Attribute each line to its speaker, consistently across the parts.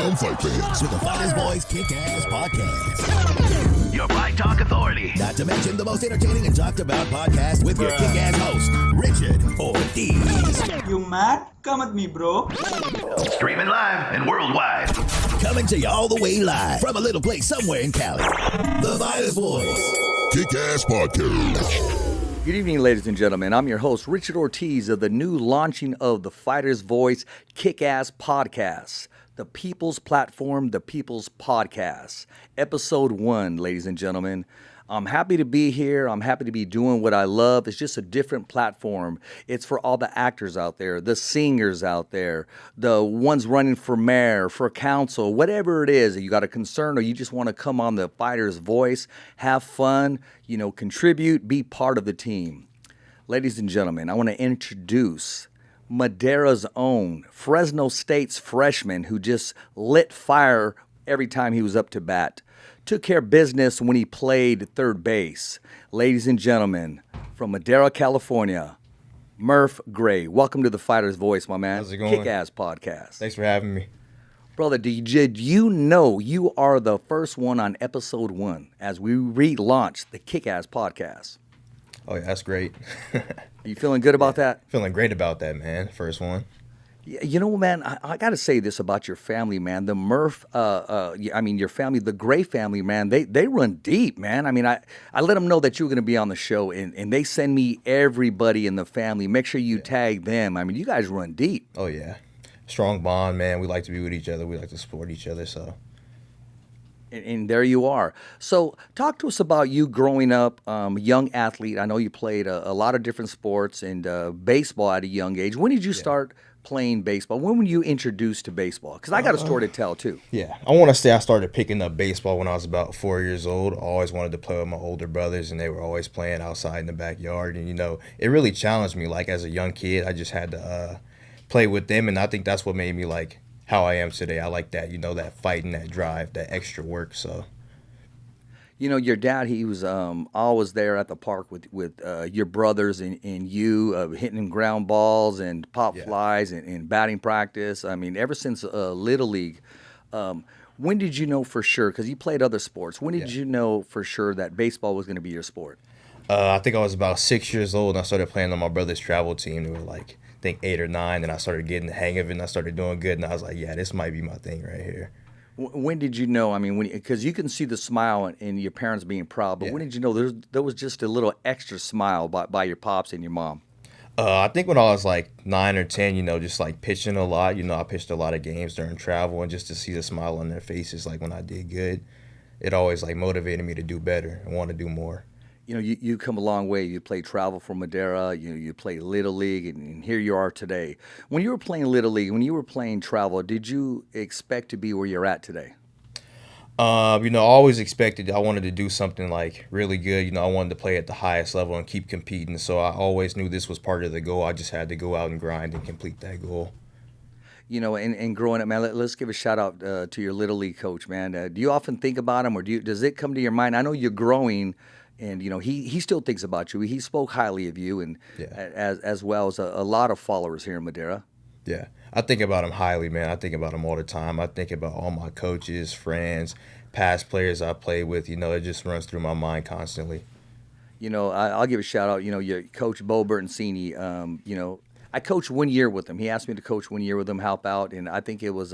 Speaker 1: Welcome, fight fans, to the Fighters Voice Kick-Ass Podcast. Your Fight Talk Authority. Not to mention the most entertaining and talked about podcast with your kick-ass host, Richard Ortiz.
Speaker 2: You mad? Come at me, bro.
Speaker 1: Streaming live and worldwide. Coming to you all the way live from a little place somewhere in Cali. The Fighters Voice Kick-Ass Podcast.
Speaker 3: Good evening, ladies and gentlemen. I'm your host, Richard Ortiz, of the new launching of the Fighters Voice Kick-Ass Podcast, the People's Platform, the People's Podcast, Episode 1, ladies and gentlemen. I'm happy to be here. I'm happy to be doing what I love. It's just a different platform. It's for all the actors out there, the singers out there, the ones running for mayor, for council, whatever it is. You got a concern or you just want to come on the Fighter's Voice, have fun, contribute, be part of the team. Ladies and gentlemen, I want to introduce Madera's own, Fresno State's freshman who just lit fire every time he was up to bat. Took care of business when he played third base. Ladies and gentlemen, from Madera, California, MURF GRAY. Welcome to the Fighter's Voice, my man.
Speaker 4: How's it going?
Speaker 3: Kick-Ass Podcast.
Speaker 4: Thanks for having me.
Speaker 3: Brother, did you know you are the first one on Episode 1 as we relaunch the Kick-Ass Podcast?
Speaker 4: Oh, yeah, that's great.
Speaker 3: Are you feeling good about that?
Speaker 4: Feeling great about that, man. First one.
Speaker 3: You know, man, I got to say this about your family, man. The MURF, your family, the Gray family, man, they run deep, man. I mean, I let them know that you were going to be on the show, and they send me everybody in the family. Make sure you tag them. I mean, you guys run deep.
Speaker 4: Oh, yeah. Strong bond, man. We like to be with each other. We like to support each other, so.
Speaker 3: And there you are. So talk to us about you growing up, young athlete. I know you played a lot of different sports and baseball at a young age. When did you start playing baseball? When were you introduced to baseball? Because I got a story to tell, too.
Speaker 4: Yeah. I want to say I started picking up baseball when I was about 4 years old. I always wanted to play with my older brothers, and they were always playing outside in the backyard. And, it really challenged me. Like, as a young kid, I just had to play with them, and I think that's what made me, like, how I am today. I like that, that fighting, that drive, that extra work, so.
Speaker 3: Your dad, he was always there at the park with your brothers and you, hitting ground balls and pop flies and batting practice. I mean, ever since Little League. When did you know for sure, because you played other sports, when did you know for sure that baseball was going to be your sport?
Speaker 4: I think I was about 6 years old, and I started playing on my brother's travel team. They were like, I think 8 or 9, and I started getting the hang of it, and I started doing good, and I was like, yeah, this might be my thing right here.
Speaker 3: When did you know? I mean, because you can see the smile in your parents being proud, but when did you know there was just a little extra smile by your pops and your mom?
Speaker 4: I think when I was like 9 or 10, just like pitching a lot. I pitched a lot of games during travel, and just to see the smile on their faces, like when I did good, it always like motivated me to do better and want to do more.
Speaker 3: You come a long way. You played travel for Madera. You played Little League, and here you are today. When you were playing Little League, when you were playing travel, did you expect to be where you're at today?
Speaker 4: I always expected I wanted to do something like really good. I wanted to play at the highest level and keep competing. So I always knew this was part of the goal. I just had to go out and grind and complete that goal.
Speaker 3: And growing up, man, let's give a shout out to your Little League coach, man. Do you often think about him, or does it come to your mind? I know you're growing. And, he still thinks about you. He spoke highly of you, and as well as a lot of followers here in Madera.
Speaker 4: Yeah. I think about him highly, man. I think about him all the time. I think about all my coaches, friends, past players I played with. It just runs through my mind constantly.
Speaker 3: I'll give a shout out, your coach, Bo Bertoncini. I coached 1 year with him. He asked me to coach 1 year with him, help out. And I think it was,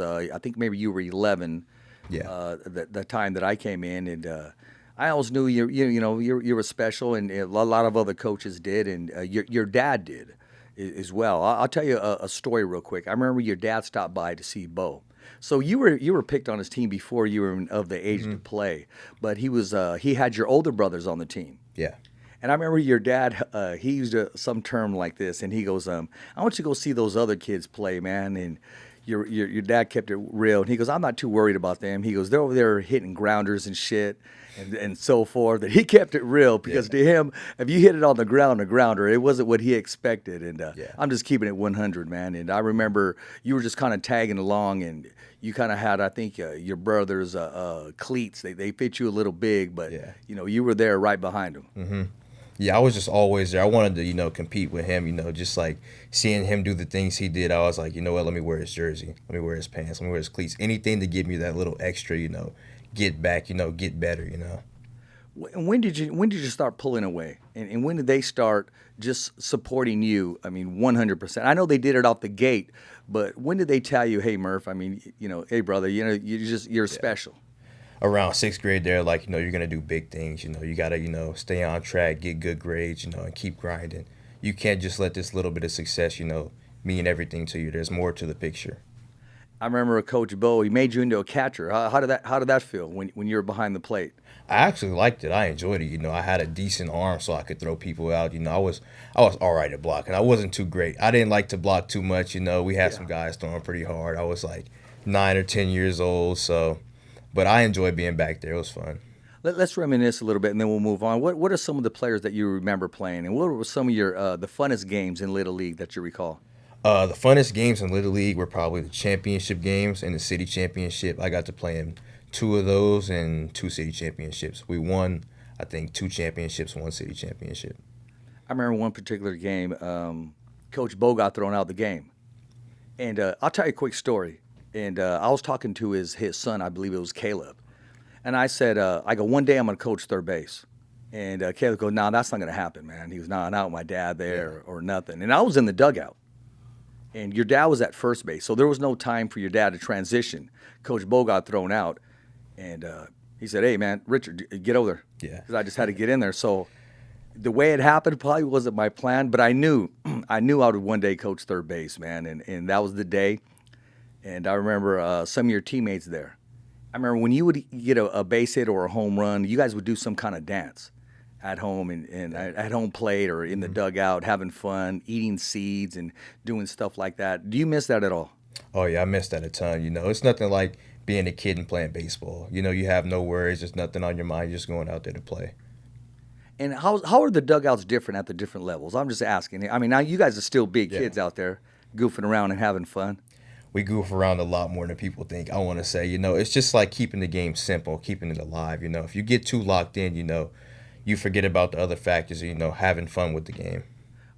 Speaker 3: maybe you were 11 the time that I came in. And I always knew you were special, and a lot of other coaches did, and your dad did as well. I'll tell you a story real quick. I remember your dad stopped by to see Bo. So you were picked on his team before you were of the age to play, but he had your older brothers on the team.
Speaker 4: Yeah.
Speaker 3: And I remember your dad, he used some term like this, and he goes, I want you to go see those other kids play, man. And your dad kept it real, and he goes, I'm not too worried about them. He goes, they're over there hitting grounders and shit. And so forth, that he kept it real because to him, if you hit it on the ground, a grounder, it wasn't what he expected. And I'm just keeping it 100, man. And I remember you were just kind of tagging along, and you kind of had, I think, your brother's cleats. They fit you a little big, but you were there right behind them.
Speaker 4: Mm-hmm. Yeah, I was just always there. I wanted to, compete with him, just like seeing him do the things he did. I was like, you know what, let me wear his jersey. Let me wear his pants. Let me wear his cleats. Anything to give me that little extra, get back, get better.
Speaker 3: When did you start pulling away? And when did they start just supporting you? I mean, 100%. I know they did it off the gate, but when did they tell you, hey, Murph, I mean, hey, brother, you're special?
Speaker 4: Around sixth grade, they're like, you're going to do big things. You got to, stay on track, get good grades, and keep grinding. You can't just let this little bit of success, mean everything to you. There's more to the picture.
Speaker 3: I remember Coach Bo, he made you into a catcher. How did that feel when you were behind the plate?
Speaker 4: I actually liked it. I enjoyed it. I had a decent arm so I could throw people out. I was all right at blocking. I wasn't too great. I didn't like to block too much. We had some guys throwing pretty hard. I was like 9 or 10 years old, so... But I enjoyed being back there. It was fun.
Speaker 3: Let's reminisce a little bit, and then we'll move on. What are some of the players that you remember playing, and what were some of your the funnest games in Little League that you recall?
Speaker 4: The funnest games in Little League were probably the championship games and the city championship. I got to play in 2 of those and 2 city championships. We won, I think, 2 championships, 1 city championship.
Speaker 3: I remember one particular game, Coach Bo got thrown out of the game. And I'll tell you a quick story. And I was talking to his son, I believe it was Caleb. And I said, one day I'm going to coach third base. And Caleb goes, no, that's not going to happen, man. He was not with my dad there or nothing. And I was in the dugout. And your dad was at first base. So there was no time for your dad to transition. Coach Bo got thrown out. And he said, hey, man, Richard, get over there.
Speaker 4: Yeah.
Speaker 3: Because I just had to get in there. So the way it happened probably wasn't my plan. But I knew I would one day coach third base, man. And that was the day. And I remember some of your teammates there. I remember when you would get a base hit or a home run, you guys would do some kind of dance at home and at home plate or in the dugout, having fun, eating seeds and doing stuff like that. Do you miss that at all?
Speaker 4: Oh, yeah, I miss that a ton. It's nothing like being a kid and playing baseball. You have no worries. There's nothing on your mind. You're just going out there to play.
Speaker 3: And how are the dugouts different at the different levels? I'm just asking. I mean, now you guys are still big kids out there goofing around and having fun.
Speaker 4: We goof around a lot more than people think. I want to say, it's just like keeping the game simple, keeping it alive. If you get too locked in, you forget about the other factors of, having fun with the game.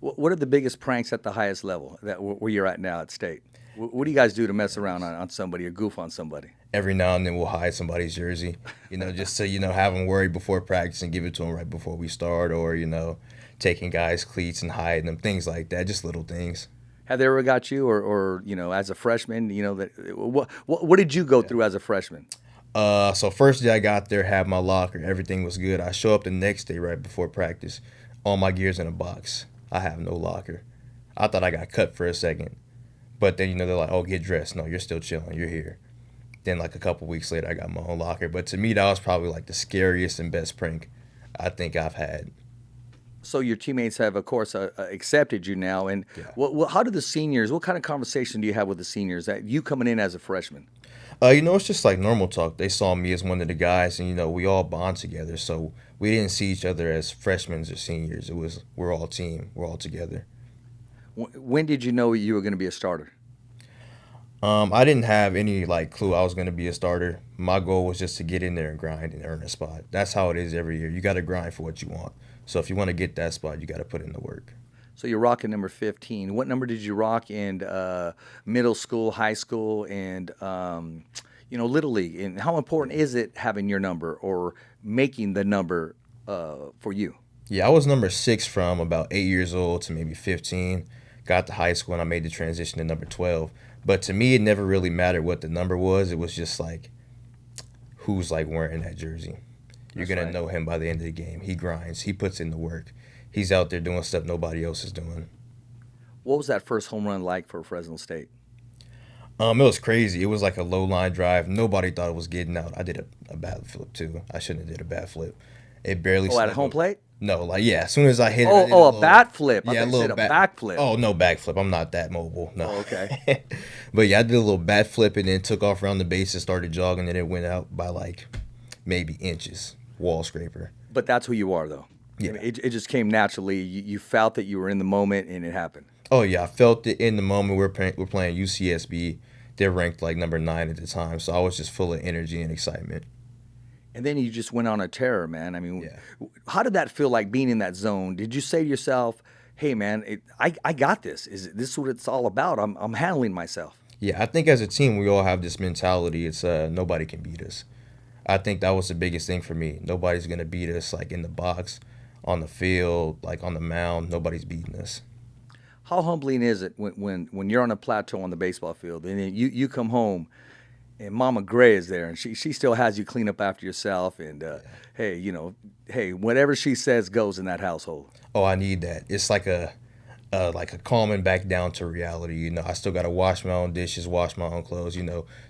Speaker 3: What are the biggest pranks at the highest level where you're at now at State? What do you guys do to mess around on somebody or goof on somebody?
Speaker 4: Every now and then we'll hide somebody's jersey, just to, have them worried before practice and give it to them right before we start, or, taking guys' cleats and hiding them, things like that, just little things.
Speaker 3: Have they ever got you, or as a freshman, what did you go through as a freshman?
Speaker 4: So first day I got there, had my locker, everything was good. I show up the next day right before practice, all my gear's in a box. I have no locker. I thought I got cut for a second, but then they're like, "Oh, get dressed." No, you're still chilling. You're here. Then like a couple weeks later, I got my own locker. But to me, that was probably like the scariest and best prank I think I've had.
Speaker 3: So your teammates have, of course, accepted you now. And how do the seniors, what kind of conversation do you have with the seniors, that you coming in as a freshman?
Speaker 4: It's just like normal talk. They saw me as one of the guys, and, we all bond together. So we didn't see each other as freshmen or seniors. We're all team. We're all together.
Speaker 3: When did you know you were going to be a starter?
Speaker 4: I didn't have any, clue I was going to be a starter. My goal was just to get in there and grind and earn a spot. That's how it is every year. You got to grind for what you want. So if you want to get that spot, you got to put in the work.
Speaker 3: So you're rocking number 15. What number did you rock in middle school, high school, and Little League? And how important is it having your number or making the number for you?
Speaker 4: Yeah, I was number 6 from about 8 years old to maybe 15. Got to high school and I made the transition to number 12. But to me, it never really mattered what the number was. It was just like who's wearing that jersey. You're going to know him by the end of the game. He grinds. He puts in the work. He's out there doing stuff nobody else is doing.
Speaker 3: What was that first home run like for Fresno State?
Speaker 4: It was crazy. It was like a low line drive. Nobody thought it was getting out. I did a bad flip too. I shouldn't have did a bad flip. It barely.
Speaker 3: Oh, at home plate?
Speaker 4: No, as soon as I hit it.
Speaker 3: A bat flip.
Speaker 4: Yeah,
Speaker 3: a little back flip.
Speaker 4: Oh, no back flip. I'm not that mobile. No.
Speaker 3: Oh, okay.
Speaker 4: But yeah, I did a little bat flip and then took off around the bases, started jogging, and it went out by maybe inches. Wall scraper.
Speaker 3: But that's who you are, though.
Speaker 4: Yeah.
Speaker 3: I mean, it just came naturally. You felt that you were in the moment, and it happened.
Speaker 4: Oh yeah, I felt it in the moment. We're playing UCSB. They're ranked number 9 at the time, so I was just full of energy and excitement.
Speaker 3: And then you just went on a tear, man. I mean,
Speaker 4: Yeah.
Speaker 3: how did that feel like being in that zone? Did you say to yourself, hey, man, I got this. This is what it's all about. I'm handling myself.
Speaker 4: Yeah, I think as a team, we all have this mentality. It's nobody can beat us. I think that was the biggest thing for me. Nobody's going to beat us, like in the box, on the field, like on the mound. Nobody's beating us.
Speaker 3: How humbling is it when you're on a plateau on the baseball field and then you come home and Mama Gray is there and she still has you clean up after yourself and hey, whatever she says goes in that household.
Speaker 4: Oh, I need that. It's like a calming back down to reality. I still got to wash my own dishes, wash my own clothes,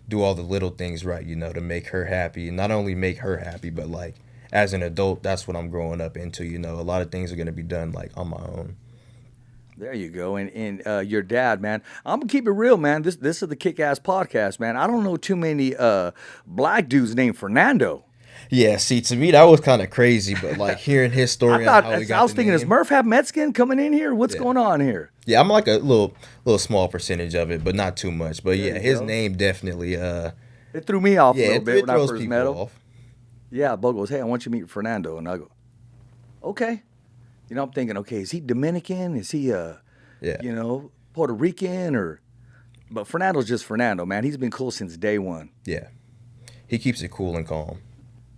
Speaker 4: do all the little things right, to make her happy. And not only make her happy, but like as an adult, that's what I'm growing up into. A lot of things are going to be done like on my own.
Speaker 3: There you go. And your dad, man, I'm going to keep it real, man. This is the Kick-Ass Podcast, man. I don't know too many black dudes named Fernando.
Speaker 4: Yeah, see, to me, that was kind of crazy, but like hearing his story on how he got
Speaker 3: I was thinking,
Speaker 4: name,
Speaker 3: does Murph have Mexican coming in here? What's going on here?
Speaker 4: Yeah, I'm like a little small percentage of it, but not too much. But yeah, his name definitely
Speaker 3: it threw me off a little bit when I first met him.
Speaker 4: Off.
Speaker 3: Yeah, Bo goes, hey, I want you to meet Fernando. And I go, okay. I'm thinking, okay, is he Dominican? Is he, Puerto Rican? But Fernando's just Fernando, man. He's been cool since day one.
Speaker 4: Yeah. He keeps it cool and calm.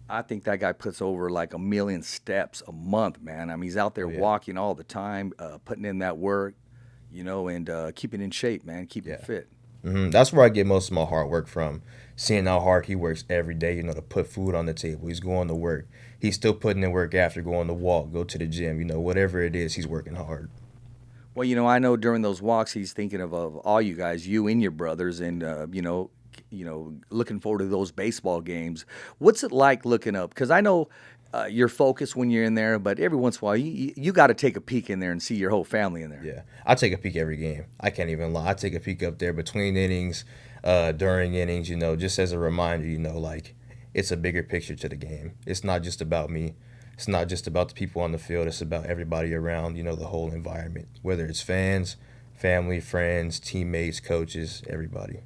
Speaker 3: I think that guy puts over like 1 million steps a month, man. I mean, he's out there walking all the time, putting in that work, and keeping in shape, man, keeping fit.
Speaker 4: Mm-hmm. That's where I get most of my hard work from. Seeing how hard he works every day, to put food on the table. He's going to work. He's still putting in work after going to walk, go to the gym. Whatever it is, he's working hard.
Speaker 3: Well, I know during those walks, he's thinking of all you guys, you and your brothers, and looking forward to those baseball games. What's it like looking up? Because I know you're focused when you're in there, but every once in a while, you got to take a peek in there and see your whole family in there.
Speaker 4: Yeah, I take a peek every game. I can't even lie. I take a peek up there between innings, during innings, just as a reminder, like it's a bigger picture to the game. It's not just about me. It's not just about the people on the field. It's about everybody around, the whole environment, whether it's fans, family, friends, teammates, coaches, everybody.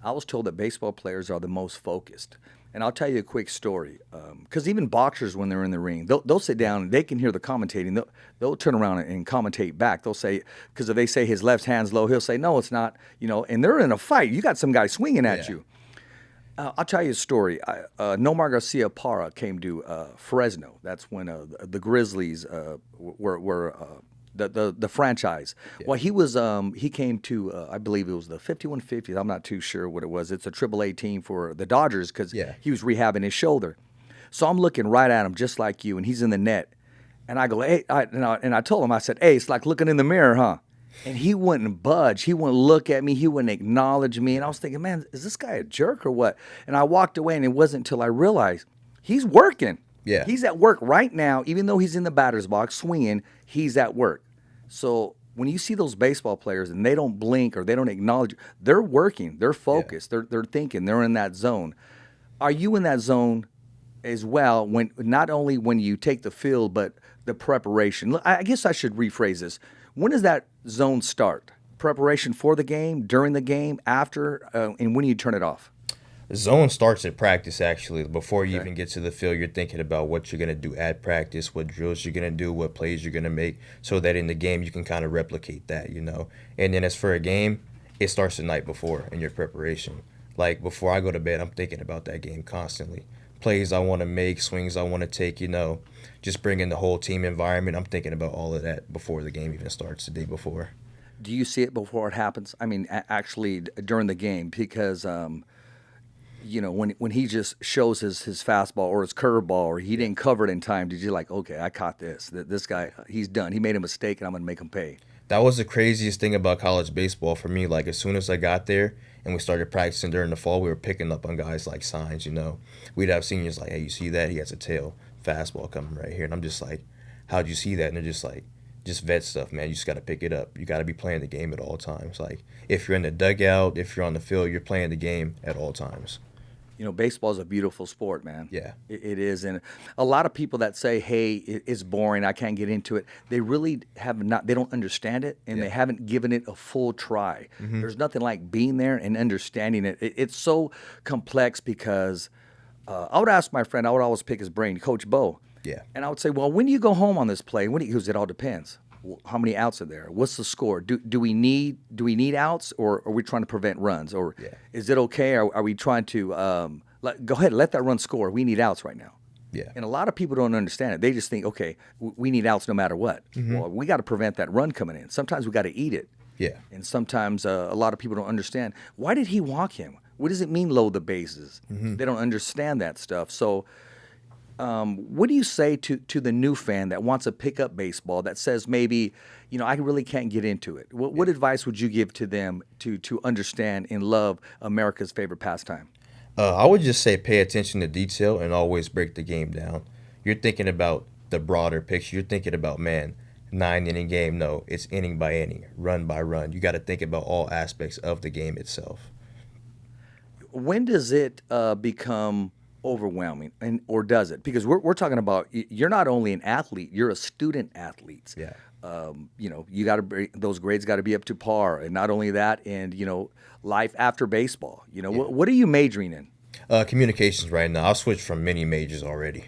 Speaker 3: I was told that baseball players are the most focused. And I'll tell you a quick story. Because even boxers, when they're in the ring, they'll sit down and they can hear the commentating. They'll turn around and commentate back. They'll say, because if they say his left hand's low, he'll say, no, it's not. And they're in a fight. You got some guy swinging at you. I'll tell you a story. Nomar Garcia Parra came to Fresno. That's when the Grizzlies were the franchise. Yeah. Well, he came to I believe it was the 5150s. I'm not too sure what it was. It's a AAA team for the Dodgers because he was rehabbing his shoulder. So I'm looking right at him just like you, and he's in the net. And I go, hey, and I told him, I said, hey, it's like looking in the mirror, huh? And he wouldn't budge. He wouldn't look at me. He wouldn't acknowledge me. And I was thinking, man, is this guy a jerk or what? And I walked away, and it wasn't until I realized he's working.
Speaker 4: Yeah.
Speaker 3: He's at work right now. Even though he's in the batter's box swinging, he's at work. So when you see those baseball players and they don't blink or they don't acknowledge, they're working. They're focused. Yeah. They're thinking. They're in that zone. Are you in that zone as well, when not only when you take the field, but the preparation? I guess I should rephrase this. When does that zone start? Preparation for the game, during the game, after, and when do you turn it off?
Speaker 4: The zone starts at practice, actually. Before you even get to the field, you're thinking about what you're going to do at practice, what drills you're going to do, what plays you're going to make, so that in the game you can kind of replicate that, And then as for a game, it starts the night before in your preparation. Like, before I go to bed, I'm thinking about that game constantly. Plays I want to make, swings I want to take, just bringing the whole team environment. I'm thinking about all of that before the game even starts, the day before.
Speaker 3: Do you see it before it happens? I mean, actually during the game, because when he just shows his fastball or his curveball or he didn't cover it in time, did you like, okay, I caught this. This guy, he's done. He made a mistake, and I'm going to make him pay.
Speaker 4: That was the craziest thing about college baseball for me. Like, as soon as I got there and we started practicing during the fall, we were picking up on guys like signs, We'd have seniors like, hey, you see that? He has a tail fastball coming right here. And I'm just like, how'd you see that? And they're just like, just vet stuff, man. You just got to pick it up. You got to be playing the game at all times. Like, if you're in the dugout, if you're on the field, you're playing the game at all times.
Speaker 3: Baseball is a beautiful sport, man.
Speaker 4: Yeah.
Speaker 3: It is. And a lot of people that say, hey, it's boring, I can't get into it, they really they don't understand it, and they haven't given it a full try. Mm-hmm. There's nothing like being there and understanding it. It's so complex because I would ask my friend, I would always pick his brain, Coach Bo.
Speaker 4: Yeah.
Speaker 3: And I would say, well, when do you go home on this play? When do you, because it all depends. How many outs are there? What's the score? Do we need outs, or are we trying to prevent runs? Or is it okay? Are we trying to go ahead, let that run score? We need outs right now.
Speaker 4: Yeah.
Speaker 3: And a lot of people don't understand it. They just think, okay, we need outs no matter what. Well, we got to prevent that run coming in. Sometimes we got to eat it.
Speaker 4: Yeah.
Speaker 3: And sometimes a lot of people don't understand. Why did he walk him? What does it mean, load the bases? They don't understand that stuff. So what do you say to the new fan that wants to pick up baseball, that says maybe, I really can't get into it? What advice would you give to them to understand and love America's favorite pastime?
Speaker 4: I would just say pay attention to detail and always break the game down. You're thinking about the broader picture. You're thinking about, 9-inning game. No, it's inning by inning, run by run. You got to think about all aspects of the game itself.
Speaker 3: When does it become overwhelming, or does it? Because we're talking about, you're not only an athlete, you're a student athlete.
Speaker 4: Yeah.
Speaker 3: You got to, those grades got to be up to par, and not only that, and life after baseball. What are you majoring in?
Speaker 4: Communications right now. I've switched from many majors already.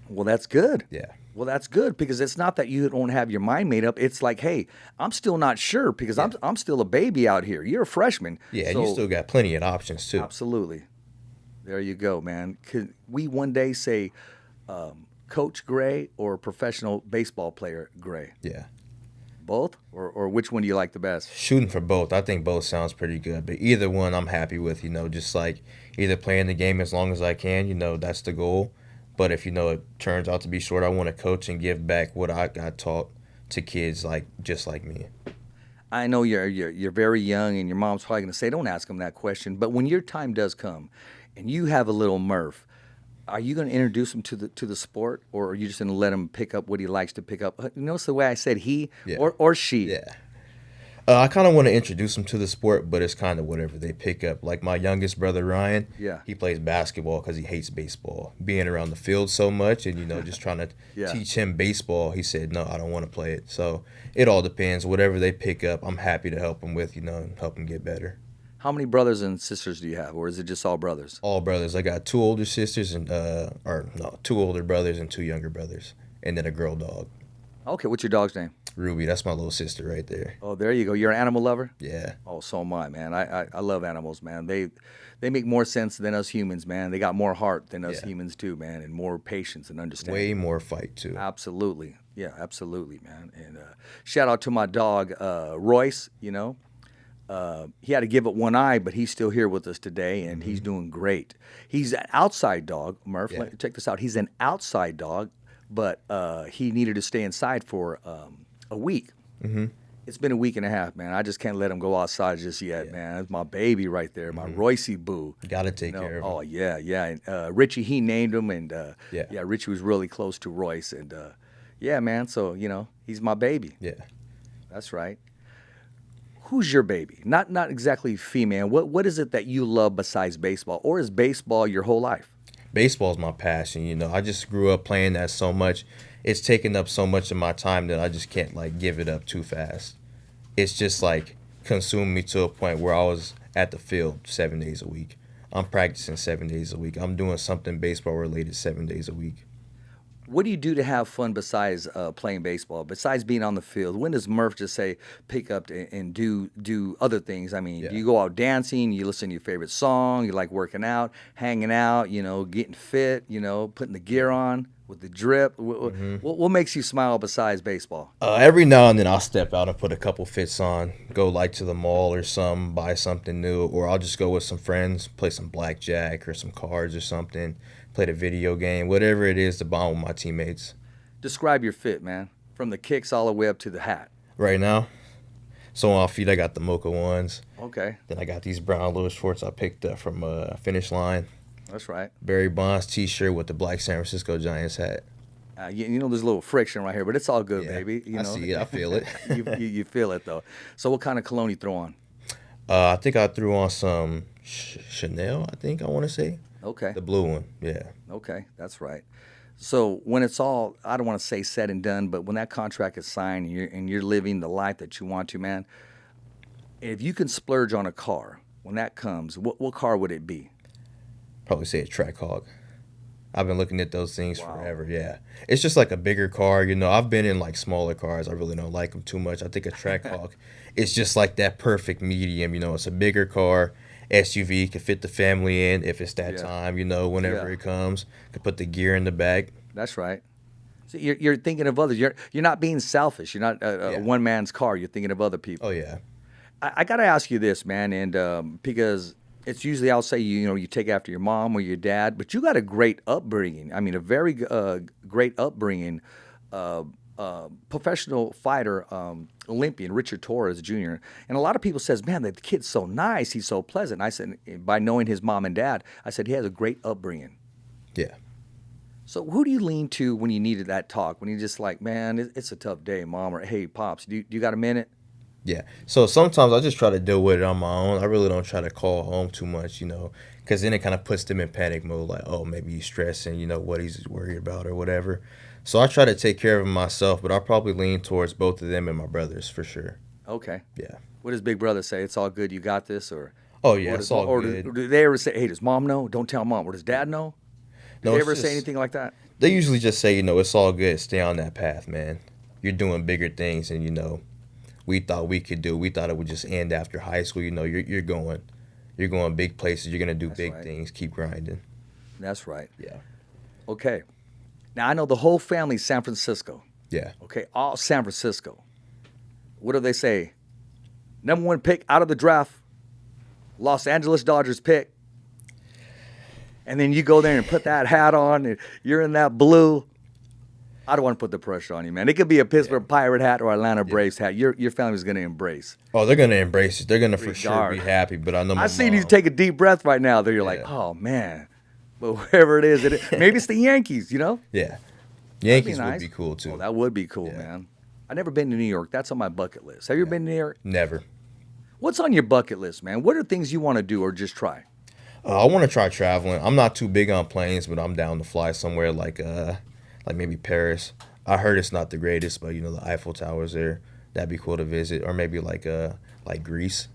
Speaker 3: Well, that's good.
Speaker 4: Yeah.
Speaker 3: Well, that's good, because it's not that you don't have your mind made up. It's like, hey, I'm still not sure, because I'm still a baby out here. You're a freshman.
Speaker 4: Yeah,
Speaker 3: so,
Speaker 4: and you still got plenty of options too.
Speaker 3: Absolutely. There you go, man. Could we one day say Coach Gray or professional baseball player Gray?
Speaker 4: Yeah.
Speaker 3: Both? Or which one do you like the best?
Speaker 4: Shooting for both. I think both sounds pretty good. But either one I'm happy with, just like either playing the game as long as I can, that's the goal. But if, it turns out to be short, I want to coach and give back what I got taught to kids just like me.
Speaker 3: I know you're very young, and your mom's probably going to say, don't ask them that question. But when your time does come and you have a little MURF, are you going to introduce him to the sport, or are you just going to let him pick up what he likes to pick up? Notice the way I said he or she.
Speaker 4: Yeah. I kind of want to introduce them to the sport, but it's kind of whatever they pick up. Like my youngest brother, Ryan, he plays basketball because he hates baseball. Being around the field so much and, just trying to teach him baseball, he said, no, I don't want to play it. So it all depends. Whatever they pick up, I'm happy to help them with, and help them get better.
Speaker 3: How many brothers and sisters do you have, or is it just all brothers?
Speaker 4: All brothers. I got 2 older sisters and 2 older brothers and 2 younger brothers, and then a girl dog.
Speaker 3: Okay, what's your dog's name?
Speaker 4: Ruby. That's my little sister right there.
Speaker 3: Oh, there you go. You're an animal lover?
Speaker 4: Yeah.
Speaker 3: Oh, so am I, man. I love animals, man. They make more sense than us humans, man. They got more heart than us humans too, man, and more patience and understanding.
Speaker 4: Way more fight too.
Speaker 3: Absolutely. Yeah, absolutely, man. And shout out to my dog, Royce, he had to give it one eye, but he's still here with us today, and he's doing great. He's an outside dog, Murph.
Speaker 4: Yeah.
Speaker 3: Check this out. He's an outside dog, but he needed to stay inside for a week. It's been a week and a half, man. I just can't let him go outside just yet, man. That's my baby right there, my Roycey boo.
Speaker 4: Got to take care of him.
Speaker 3: Oh, yeah. And Richie, he named him, and Richie was really close to Royce. And, man, so, he's my baby.
Speaker 4: Yeah.
Speaker 3: That's right. Who's your baby? Not exactly female. What is it that you love besides baseball? Or is baseball your whole life?
Speaker 4: Baseball's my passion, I just grew up playing that so much. It's taken up so much of my time that I just can't, give it up too fast. It's just, consumed me to a point where I was at the field 7 days a week. I'm practicing 7 days a week. I'm doing something baseball-related 7 days a week.
Speaker 3: What do you do to have fun besides playing baseball? Besides being on the field, when does Murph just say pick up and do other things? I mean, do you go out dancing? You listen to your favorite song? You like working out, hanging out? Getting fit? Putting the gear on with the drip? What makes you smile besides baseball?
Speaker 4: Every now and then I'll step out and put a couple fits on, go to the mall or something, buy something new, or I'll just go with some friends, play some blackjack or some cards or something. Play the video game, whatever it is to bond with my teammates.
Speaker 3: Describe your fit, man, from the kicks all the way up to the hat.
Speaker 4: Right now, so on my feet, I got the Mocha ones.
Speaker 3: Okay.
Speaker 4: Then I got these brown little shorts I picked up from Finish Line.
Speaker 3: That's right.
Speaker 4: Barry Bonds t-shirt with the black San Francisco Giants hat.
Speaker 3: There's a little friction right here, but it's all good, baby.
Speaker 4: I see it. I feel it.
Speaker 3: you feel it, though. So what kind of cologne you throw on?
Speaker 4: I think I threw on some Chanel, I want to say.
Speaker 3: Okay.
Speaker 4: The blue one, yeah.
Speaker 3: Okay, that's right. So when it's all, I don't want to say said and done, but when that contract is signed and you're living the life that you want to, man, if you can splurge on a car, when that comes, what car would it be?
Speaker 4: Probably say a Trackhawk. I've been looking at those things forever. Yeah, it's just like a bigger car. You know, I've been in like smaller cars. I really don't like them too much. I think a Trackhawk is just like that perfect medium. You know, it's a bigger car. SUV could fit the family in if it's that time. You know, whenever it comes, could put the gear in the back.
Speaker 3: That's right. So you're thinking of others. You're not being selfish. You're not a one man's car. You're thinking of other people.
Speaker 4: Oh yeah.
Speaker 3: I got to ask you this, man, and because it's usually I'll say you take after your mom or your dad, but you got a great upbringing. I mean, a very great upbringing. Professional fighter, Olympian Richard Torres Jr. And a lot of people says, man, the kid's so nice. He's so pleasant. And I said, by knowing his mom and dad, I said he has a great upbringing.
Speaker 4: Yeah.
Speaker 3: So who do you lean to when you needed that talk? When you're just like, man, it's a tough day, mom, or hey, pops, do you got a minute?
Speaker 4: Yeah. So sometimes I just try to deal with it on my own. I really don't try to call home too much, because then it kind of puts them in panic mode, like, oh, maybe he's stressing, what he's worried about or whatever. So I try to take care of him myself, but I'll probably lean towards both of them and my brothers for sure.
Speaker 3: Okay.
Speaker 4: Yeah.
Speaker 3: What does Big Brother say? It's all good, you got this? Or
Speaker 4: oh, yeah, it's all good.
Speaker 3: Or do they ever say, hey, does mom know? Don't tell mom. Or does dad know? Do they ever say anything like that?
Speaker 4: They usually just say, it's all good. Stay on that path, man. You're doing bigger things than, we thought we could do. We thought it would just end after high school. You're going big places. You're going to do big things. Keep grinding.
Speaker 3: That's right.
Speaker 4: Yeah.
Speaker 3: Okay. Now, I know the whole family's San Francisco.
Speaker 4: Yeah.
Speaker 3: Okay, all San Francisco. What do they say? Number one pick out of the draft, Los Angeles Dodgers pick. And then you go there and put that hat on, and you're in that blue. I don't want to put the pressure on you, man. It could be a Pittsburgh Pirate hat or Atlanta Braves hat. Your family's going to embrace.
Speaker 4: Oh, they're going to embrace it. They're going to for sure be happy, but I know my
Speaker 3: I see you take a deep breath right now. There, you're like, oh, man. But whoever it is, maybe it's the Yankees,
Speaker 4: Yeah. Yankees would be cool, too.
Speaker 3: Oh, that would be cool, man. I've never been to New York. That's on my bucket list. Have you ever been to New York?
Speaker 4: Never.
Speaker 3: What's on your bucket list, man? What are things you want to do or just try?
Speaker 4: I want to try traveling. I'm not too big on planes, but I'm down to fly somewhere like maybe Paris. I heard it's not the greatest, but the Eiffel Tower's there. That'd be cool to visit, or maybe like Greece.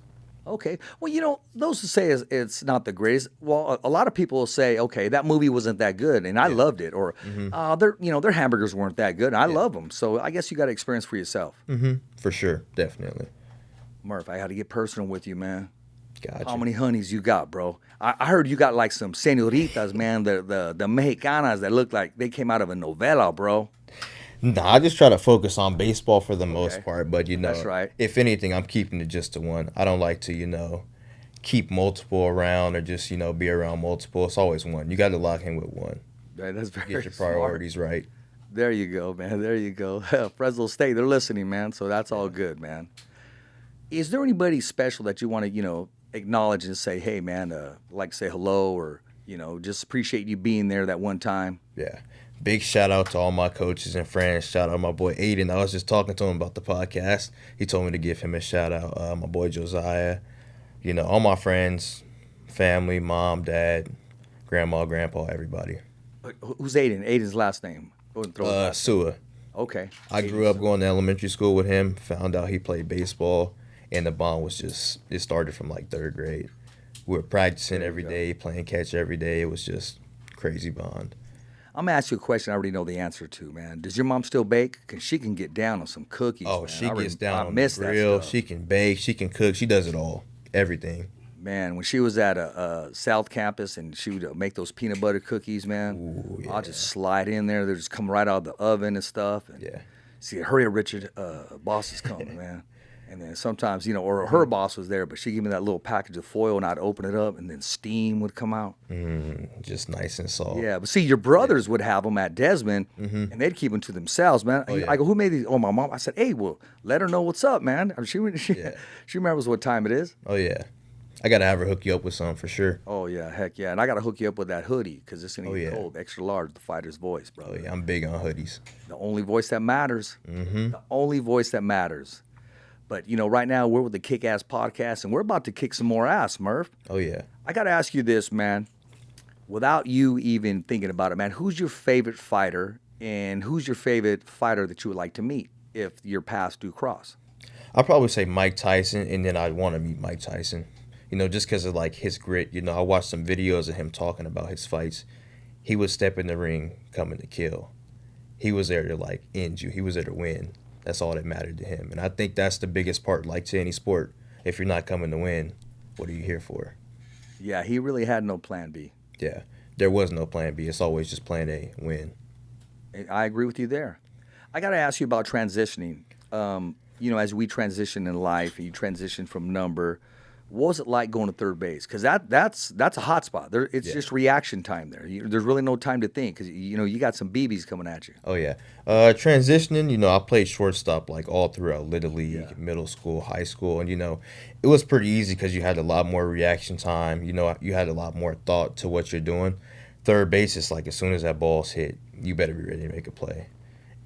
Speaker 3: Okay. Well, those who say it's not the greatest, well, a lot of people will say, okay, that movie wasn't that good, and I loved it, or their hamburgers weren't that good, and I love them. So I guess you got to experience for yourself.
Speaker 4: Mm-hmm. For sure, definitely.
Speaker 3: Murph, I got to get personal with you, man.
Speaker 4: Gotcha.
Speaker 3: How many honeys you got, bro? I heard you got like some señoritas, man, the Mexicanas that look like they came out of a novela, bro.
Speaker 4: Nah, I just try to focus on baseball for the most part, but
Speaker 3: that's right.
Speaker 4: If anything, I'm keeping it just to one. I don't like to, keep multiple around or just, be around multiple. It's always one. You got to lock in with one.
Speaker 3: Man, that's very
Speaker 4: Get your priorities right.
Speaker 3: There you go, man. There you go. Fresno State, they're listening, man. So that's all good, man. Is there anybody special that you want to, acknowledge and say, hey, man, like say hello or, just appreciate you being there that one time?
Speaker 4: Yeah. Big shout out to all my coaches and friends. Shout out my boy Aiden. I was just talking to him about the podcast. He told me to give him a shout out. My boy Josiah. All my friends, family, mom, dad, grandma, grandpa, everybody.
Speaker 3: Who's Aiden? Aiden's last name?
Speaker 4: Sua.
Speaker 3: Okay.
Speaker 4: I grew up going to elementary school with him. Found out he played baseball. And the bond was it started from like third grade. We were practicing every day, playing catch every day. It was just crazy bond.
Speaker 3: I'm going to ask you a question I already know the answer to, man. Does your mom still bake? Because she can get down on some cookies,
Speaker 4: Oh,
Speaker 3: man.
Speaker 4: she gets down on the grill. She can bake. She can cook. She does it all. Everything.
Speaker 3: Man, when she was at a South Campus and she would make those peanut butter cookies, man,
Speaker 4: Ooh, yeah.
Speaker 3: I'll just slide in there. They'll just come right out of the oven and stuff. And see, hurry up, Richard. Boss is coming, man. And then sometimes, or her boss was there, but she'd give me that little package of foil and I'd open it up and then steam would come out.
Speaker 4: Just nice and soft.
Speaker 3: Yeah, but see, your brothers would have them at Desmond and they'd keep them to themselves, man. I go, who made these? Oh, my mom. I said, hey, well, let her know what's up, man. I mean, she remembers what time it is.
Speaker 4: Oh, yeah. I got to have her hook you up with some for sure.
Speaker 3: Oh, yeah, heck yeah. And I got to hook you up with that hoodie because it's going to get cold. Extra large, the fighter's voice, bro.
Speaker 4: Oh, yeah, I'm big on hoodies.
Speaker 3: The only voice that matters. The only voice that matters. But, right now we're with the Kick-Ass Podcast, and we're about to kick some more ass, Murph.
Speaker 4: Oh, yeah.
Speaker 3: I got to ask you this, man. Without you even thinking about it, man, who's your favorite fighter, and who's your favorite fighter that you would like to meet if your paths do cross?
Speaker 4: I'd probably say Mike Tyson, and then I'd want to meet Mike Tyson. Just because of, his grit. I watched some videos of him talking about his fights, He would step in the ring coming to kill. He was there to like end you. He was there to win. That's all that mattered to him. And I think that's the biggest part, like to any sport. If you're not coming to win, what are you here for?
Speaker 3: Yeah, he really had no plan B.
Speaker 4: Yeah, there was no plan B. It's always just plan A, win.
Speaker 3: I agree with you there. I got to ask you about transitioning. As we transition in life, and you transition from number, what was it like going to third base? Because that's a hot spot. It's just reaction time there. There's really no time to think because you got some BBs coming at you.
Speaker 4: Oh yeah, transitioning. I played shortstop like all throughout Little League, middle school, high school, and it was pretty easy because you had a lot more reaction time. You had a lot more thought to what you're doing. Third base is like as soon as that ball's hit, you better be ready to make a play.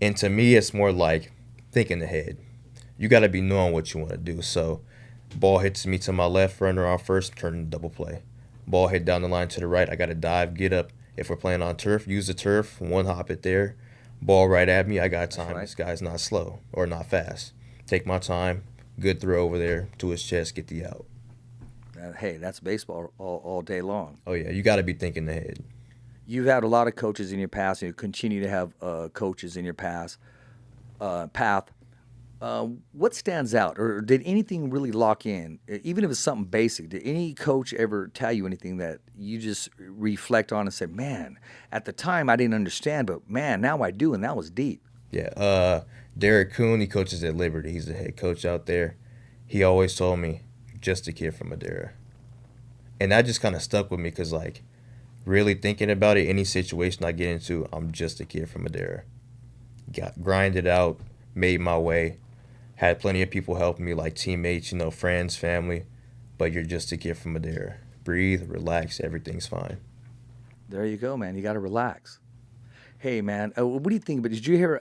Speaker 4: And to me, it's more like thinking ahead. You got to be knowing what you want to do. So, ball hits me to my left, runner on first, turn into double play. Ball hit down the line to the right, I got to dive, get up. If we're playing on turf, use the turf, one hop it there. Ball right at me, I got time. Right. This guy's not slow or not fast. Take my time, good throw over there to his chest, get the out.
Speaker 3: Hey, that's baseball all day long.
Speaker 4: Oh, yeah, you got to be thinking ahead.
Speaker 3: You've had a lot of coaches in your past, and you continue to have coaches in your path. What stands out, or did anything really lock in, even if it's something basic? Did any coach ever tell you anything that you just reflect on and say, man, at the time I didn't understand, but man, now I do, and that was deep?
Speaker 4: Yeah, Derek Kuhn, he coaches at Liberty. He's the head coach out there. He always told me, just a kid from Madera. And that just kind of stuck with me because, like, really thinking about it, any situation I get into, I'm just a kid from Madera. Grinded out, made my way. Had plenty of people helping me, like teammates, friends, family. But you're just a kid from Madera. Breathe, relax, everything's fine.
Speaker 3: There you go, man. You got to relax. Hey, man, what do you think? But did you hear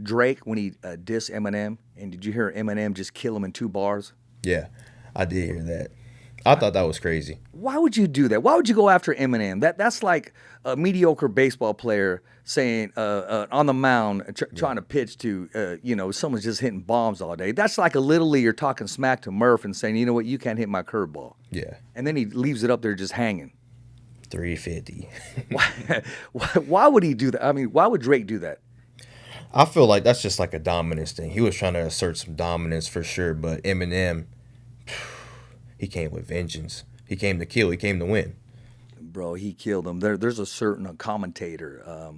Speaker 3: Drake when he dissed Eminem? And did you hear Eminem just kill him in 2 bars?
Speaker 4: Yeah, I did hear that. I thought that was crazy.
Speaker 3: Why would you do that? Why would you go after Eminem? That's like a mediocre baseball player saying on the mound trying to pitch to someone's just hitting bombs all day. That's like a little leaguer talking smack to Murph and saying, you know what, you can't hit my curveball.
Speaker 4: Yeah.
Speaker 3: And then he leaves it up there just hanging.
Speaker 4: 350.
Speaker 3: Why would he do that? I mean, why would Drake do that?
Speaker 4: I feel like that's just like a dominance thing. He was trying to assert some dominance for sure, but Eminem, he came with vengeance. He came to kill. He came to win.
Speaker 3: Bro, he killed him. There's a certain commentator.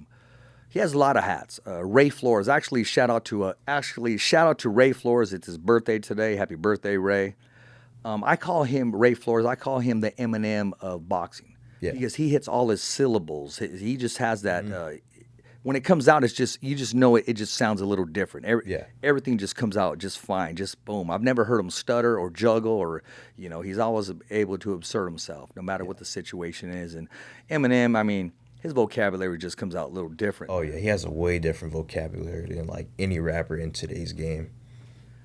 Speaker 3: He has a lot of hats. Ray Flores. Actually, shout out to Ray Flores. It's his birthday today. Happy birthday, Ray. I call him Ray Flores. I call him the Eminem of boxing.
Speaker 4: Yeah.
Speaker 3: Because he hits all his syllables. He just has that. When it comes out, you just know it. It just sounds a little different. Everything just comes out just fine. Just boom. I've never heard him stutter or juggle or, he's always able to assert himself no matter what the situation is. And Eminem, I mean, his vocabulary just comes out a little different.
Speaker 4: Oh, yeah. He has a way different vocabulary than like any rapper in today's game.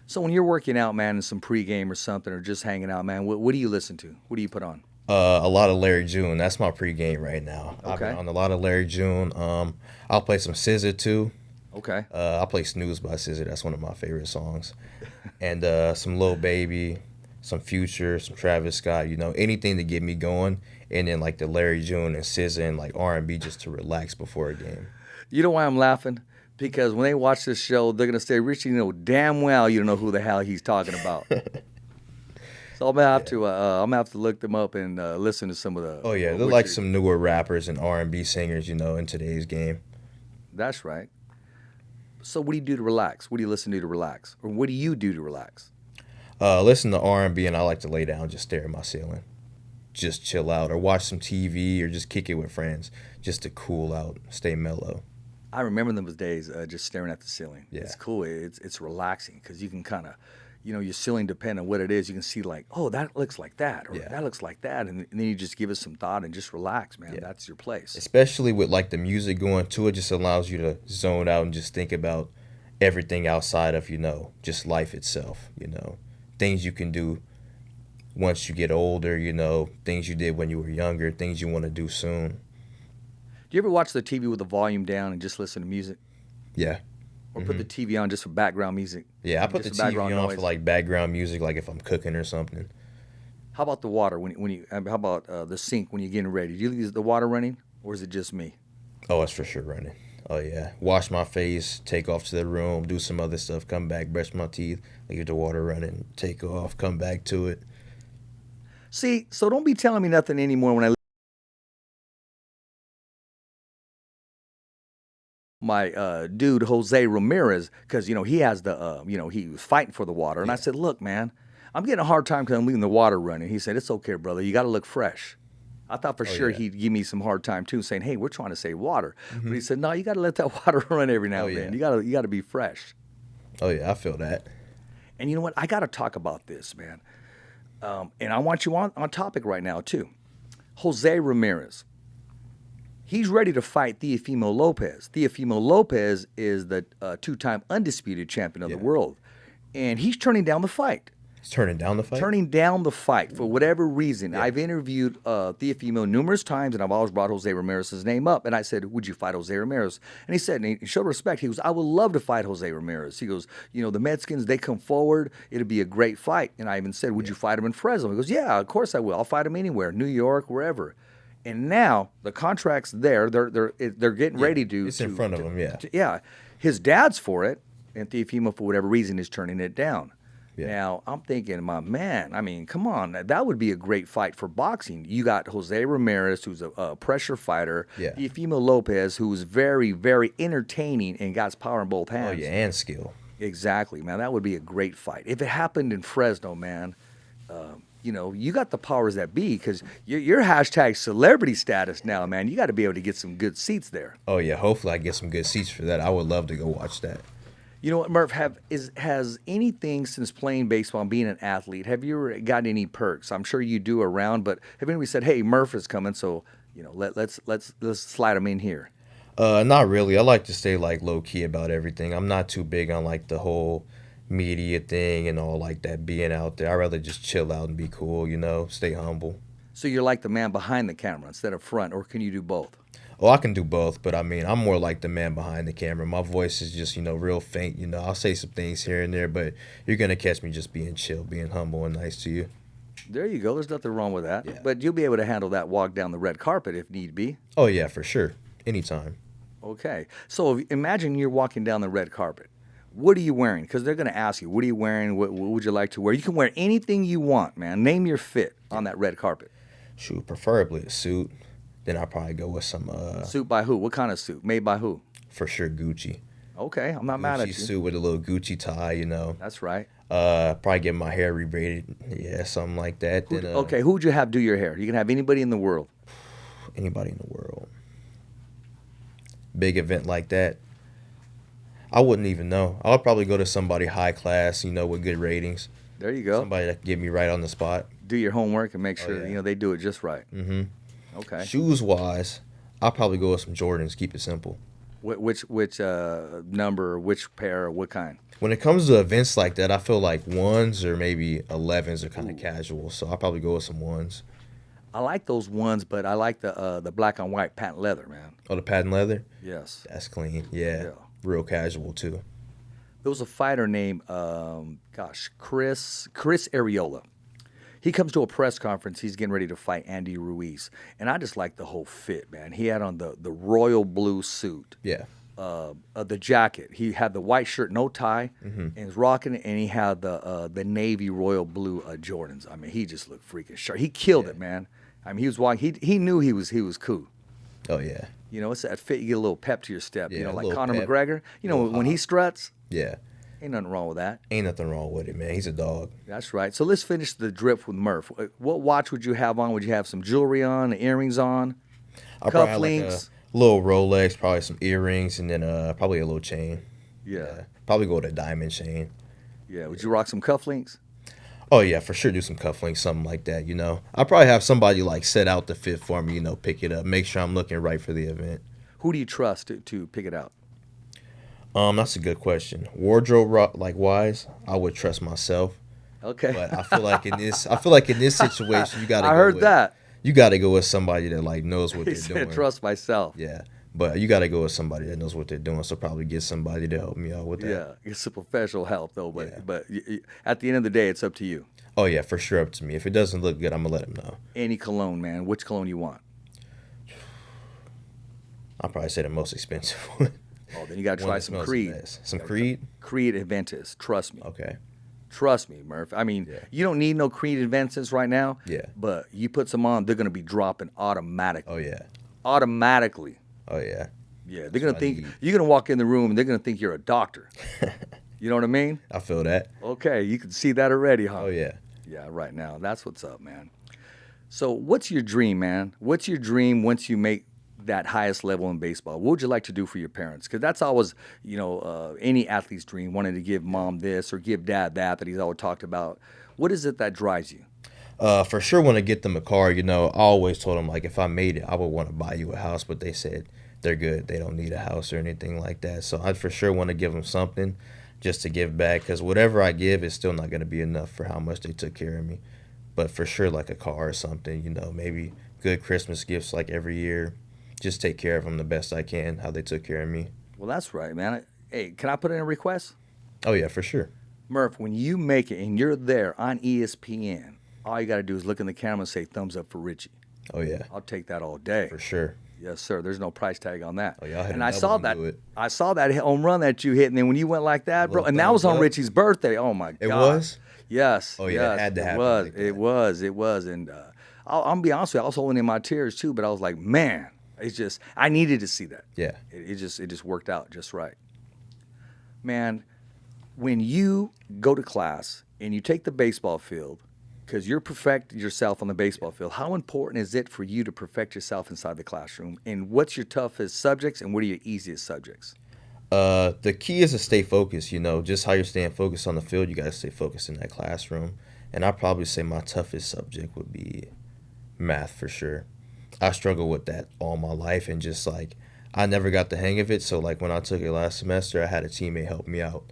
Speaker 3: So when you're working out, man, in some pregame or something or just hanging out, man, what do you listen to? What do you put on?
Speaker 4: A lot of Larry June. That's my pregame right now.
Speaker 3: Okay.
Speaker 4: I've been on a lot of Larry June. I'll play some SZA too.
Speaker 3: Okay.
Speaker 4: I'll play Snooze by SZA. That's one of my favorite songs. And some Lil Baby, some Future, some Travis Scott. Anything to get me going. And then like the Larry June and SZA and like R&B just to relax before a game. You
Speaker 3: know why I'm laughing? Because when they watch this show, they're gonna say, "Richie, damn well you don't know who the hell he's talking about." So I'm gonna have to look them up and listen to some of the.
Speaker 4: Oh yeah, they're like some newer rappers and R&B singers, in today's game.
Speaker 3: That's right. So what do you do to relax? What do you listen to relax, or what do you do to relax?
Speaker 4: Listen to R&B, and I like to lay down, just stare at my ceiling, just chill out, or watch some TV, or just kick it with friends, just to cool out, stay mellow.
Speaker 3: I remember those days, just staring at the ceiling.
Speaker 4: Yeah.
Speaker 3: It's cool. It's relaxing because you can kind of. Your ceiling, depending on what it is, you can see like, oh, that looks like that, or that looks like that, and then you just give it some thought and just relax, man. Yeah. That's your place.
Speaker 4: Especially with like the music going to it, just allows you to zone out and just think about everything outside of, just life itself, things you can do once you get older, things you did when you were younger, things you want to do soon.
Speaker 3: Do you ever watch the TV with the volume down and just listen to music?
Speaker 4: Yeah.
Speaker 3: Or put the TV on just for background music.
Speaker 4: Yeah, I put the TV on for like background music, like if I'm cooking or something.
Speaker 3: How about the water? How about the sink when you're getting ready? Do you leave the water running? Or is it just me?
Speaker 4: Oh, it's for sure running. Oh, yeah. Wash my face, take off to the room, do some other stuff, come back, brush my teeth, get the water running, take off, come back to it.
Speaker 3: See, so don't be telling me nothing anymore when I my dude Jose Ramirez, because he has the he was fighting for the water, and I said, look, man, I'm getting a hard time because I'm leaving the water running. He said, it's okay, brother, you got to look fresh. I thought for sure he'd give me some hard time too, saying, hey, we're trying to save water. But he said, no, you got to let that water run every now and then. You got to be fresh.
Speaker 4: Oh yeah, I feel that.
Speaker 3: And you know what? I got to talk about this, man. And I want you on topic right now too. Jose Ramirez. He's ready to fight Teofimo Lopez. Teofimo Lopez is the two-time undisputed champion of the world. And he's turning down the fight.
Speaker 4: He's turning down the fight?
Speaker 3: Turning down the fight for whatever reason. Yeah. I've interviewed Teofimo numerous times, and I've always brought Jose Ramirez's name up. And I said, would you fight Jose Ramirez? And he said, and he showed respect. He goes, I would love to fight Jose Ramirez. He goes, the Mexicans, they come forward. It'll be a great fight. And I even said, would you fight him in Fresno? He goes, yeah, of course I will. I'll fight him anywhere, New York, wherever. And now the contract's there. They're getting ready to.
Speaker 4: It's in front of them.
Speaker 3: Yeah. His dad's for it, and Teofimo, for whatever reason, is turning it down. Yeah. Now I'm thinking, my man. I mean, come on, that would be a great fight for boxing. You got Jose Ramirez, who's a pressure fighter. Yeah. Teofimo Lopez, who's very, very entertaining and got power in both hands.
Speaker 4: Oh yeah, and skill.
Speaker 3: Exactly, man. That would be a great fight if it happened in Fresno, man. You got the powers that be because you're hashtag celebrity status now, man. You got to be able to get some good seats there.
Speaker 4: Oh, yeah. Hopefully I get some good seats for that. I would love to go watch that.
Speaker 3: You know what, Murph, has anything since playing baseball and being an athlete, have you ever got any perks? I'm sure you do around, but have anybody said, hey, Murph is coming, so, let's slide him in here?
Speaker 4: Not really. I like to stay, low-key about everything. I'm not too big on, the whole media thing and all that being out there. I'd rather just chill out and be cool, stay humble.
Speaker 3: So you're like the man behind the camera instead of front, or can you do both?
Speaker 4: Oh, I can do both, but I'm more like the man behind the camera. My voice is just, real faint, I'll say some things here and there, but you're going to catch me just being chill, being humble and nice to you.
Speaker 3: There you go. There's nothing wrong with that. Yeah. But you'll be able to handle that walk down the red carpet if need be.
Speaker 4: Oh, yeah, for sure. Anytime.
Speaker 3: Okay. So imagine you're walking down the red carpet. What are you wearing? Because they're going to ask you, what are you wearing? What would you like to wear? You can wear anything you want, man. Name your fit on that red carpet.
Speaker 4: Shoot, preferably a suit. Then I'll probably go with some...
Speaker 3: Suit by who? What kind of suit? Made by who?
Speaker 4: For sure, Gucci.
Speaker 3: Okay, I'm not mad at you.
Speaker 4: Gucci suit with a little Gucci tie,
Speaker 3: That's right.
Speaker 4: Probably get my hair rebraided. Yeah, something like that.
Speaker 3: Okay, who would you have do your hair? You can have anybody in the world.
Speaker 4: Anybody in the world. Big event like that. I wouldn't even know. I'll probably go to somebody high class, with good ratings.
Speaker 3: There you go.
Speaker 4: Somebody that can get me right on the spot.
Speaker 3: Do your homework and make sure they do it just right.
Speaker 4: Mm-hmm.
Speaker 3: Okay.
Speaker 4: Shoes wise, I'll probably go with some Jordans. Keep it simple.
Speaker 3: Which number, which pair, what kind?
Speaker 4: When it comes to events like that, I feel like 1s or maybe 11s are kind of casual. So I'll probably go with some 1s.
Speaker 3: I like those 1s, but I like the black on white patent leather, man.
Speaker 4: Oh, the patent leather?
Speaker 3: Yes.
Speaker 4: That's clean. Yeah. Real casual too.
Speaker 3: There was a fighter named Chris Areola. He comes to a press conference. He's getting ready to fight Andy Ruiz, and I just like the whole fit, man. He had on the royal blue suit.
Speaker 4: Yeah.
Speaker 3: The jacket. He had the white shirt, no tie, and he's rocking it. And he had the navy royal blue Jordans. I mean, he just looked freaking sharp. He killed it, man. I mean, he was walking. He knew he was cool.
Speaker 4: Oh yeah.
Speaker 3: It's that fit. You get a little pep to your step.
Speaker 4: Yeah,
Speaker 3: like Conor
Speaker 4: pep.
Speaker 3: McGregor. When he struts.
Speaker 4: Yeah.
Speaker 3: Ain't nothing wrong with that.
Speaker 4: Ain't nothing wrong with it, man. He's a dog.
Speaker 3: That's right. So let's finish the drip with Murph. What watch would you have on? Would you have some jewelry on, earrings on, cufflinks?
Speaker 4: A little Rolex, probably some earrings, and then probably a little chain.
Speaker 3: Yeah.
Speaker 4: Probably go with a diamond chain.
Speaker 3: Yeah. Would you rock some cufflinks?
Speaker 4: Oh, yeah, for sure. Do some cufflinks, something like that, I'll probably have somebody, set out the fit for me, pick it up, make sure I'm looking right for the event.
Speaker 3: Who do you trust to pick it out?
Speaker 4: That's a good question. Wardrobe wise, I would trust myself.
Speaker 3: Okay.
Speaker 4: But I feel like in this situation, you gotta.
Speaker 3: I heard that.
Speaker 4: You gotta go with somebody that knows what they're doing.
Speaker 3: Trust myself.
Speaker 4: Yeah, but you gotta go with somebody that knows what they're doing. So probably get somebody to help me out with that.
Speaker 3: Yeah, it's some professional help though. But at the end of the day, it's up to you.
Speaker 4: Oh yeah, for sure, up to me. If it doesn't look good, I'm gonna let them know.
Speaker 3: Any cologne, man. Which cologne you want?
Speaker 4: probably say the most expensive one.
Speaker 3: Oh, then you got to try some Creed.
Speaker 4: Some Creed?
Speaker 3: Creed Aventus. Trust me.
Speaker 4: Okay.
Speaker 3: Trust me, Murph. I mean, you don't need no Creed Aventus right now.
Speaker 4: Yeah.
Speaker 3: But you put some on, they're going to be dropping automatically.
Speaker 4: Oh, yeah.
Speaker 3: Automatically.
Speaker 4: Oh, yeah.
Speaker 3: Yeah, they're going to think, you're going to walk in the room and they're going to think you're a doctor. You know what I mean?
Speaker 4: I feel that.
Speaker 3: Okay, you can see that already, huh?
Speaker 4: Oh, yeah.
Speaker 3: Yeah, right now. That's what's up, man. So what's your dream, man? What's your dream once you make that highest level in baseball? What would you like to do for your parents? Because that's always, any athlete's dream, wanting to give mom this or give dad that he's always talked about. What is it that drives you?
Speaker 4: For sure want to get them a car. I always told them, like, if I made it, I would want to buy you a house. But they said they're good. They don't need a house or anything like that. So I'd for sure want to give them something just to give back. Because whatever I give is still not going to be enough for how much they took care of me. But for sure, like a car or something, maybe good Christmas gifts like every year. Just take care of them the best I can, how they took care of me.
Speaker 3: Well, that's right, man. Hey, can I put in a request?
Speaker 4: Oh, yeah, for sure.
Speaker 3: Murph, when you make it and you're there on ESPN, all you got to do is look in the camera and say, thumbs up for Richie.
Speaker 4: Oh, yeah.
Speaker 3: I'll take that all day.
Speaker 4: For sure.
Speaker 3: Yes, sir. There's no price tag on that.
Speaker 4: Oh, yeah,
Speaker 3: and I saw that. I saw that home run that you hit, and then when you went like that, bro, and that was on Richie's birthday. Oh, my God.
Speaker 4: It was?
Speaker 3: Yes.
Speaker 4: Oh, yeah,
Speaker 3: yes,
Speaker 4: it had to happen.
Speaker 3: It was. And I'm going to be honest with you, I was holding in my tears, too, but I was like, man. It's just, I needed to see that.
Speaker 4: Yeah.
Speaker 3: It just worked out just right. Man, when you go to class and you take the baseball field, because you're perfecting yourself on the baseball field, how important is it for you to perfect yourself inside the classroom? And what's your toughest subjects and what are your easiest subjects?
Speaker 4: The key is to stay focused, just how you're staying focused on the field, you got to stay focused in that classroom. And I'd probably say my toughest subject would be math for sure. I struggled with that all my life and just I never got the hang of it. So when I took it last semester, I had a teammate help me out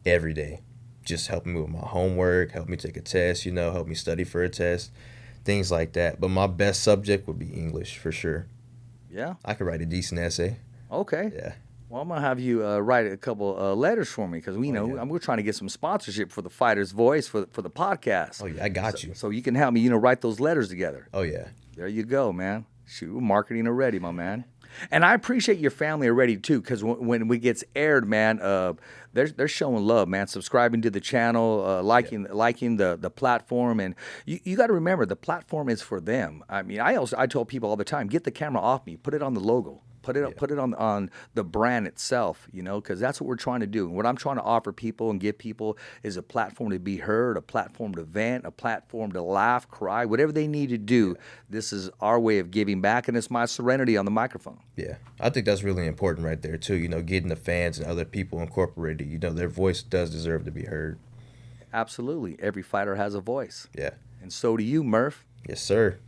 Speaker 4: every day. Just help me with my homework, help me take a test, help me study for a test, things like that. But my best subject would be English for sure.
Speaker 3: Yeah?
Speaker 4: I could write a decent essay.
Speaker 3: Okay.
Speaker 4: Yeah.
Speaker 3: Well, I'm going to have you write a couple letters for me because we're trying to get some sponsorship for the Fighter's Voice for the podcast.
Speaker 4: Oh, yeah, I got you.
Speaker 3: So you can help me, write those letters together.
Speaker 4: Oh, yeah.
Speaker 3: There you go, man. Shoot, marketing already, my man. And I appreciate your family already, too, because when it gets aired, man, they're showing love, man, subscribing to the channel, liking the platform. And you got to remember, the platform is for them. I mean, I tell people all the time, get the camera off me, put it on the logo. Put it on the brand itself, because that's what we're trying to do. And what I'm trying to offer people and give people is a platform to be heard, a platform to vent, a platform to laugh, cry, whatever they need to do. Yeah. This is our way of giving back, and it's my serenity on the microphone.
Speaker 4: Yeah, I think that's really important right there, too, getting the fans and other people incorporated. Their voice does deserve to be heard.
Speaker 3: Absolutely. Every fighter has a voice.
Speaker 4: Yeah.
Speaker 3: And so do you, Murph.
Speaker 4: Yes, sir.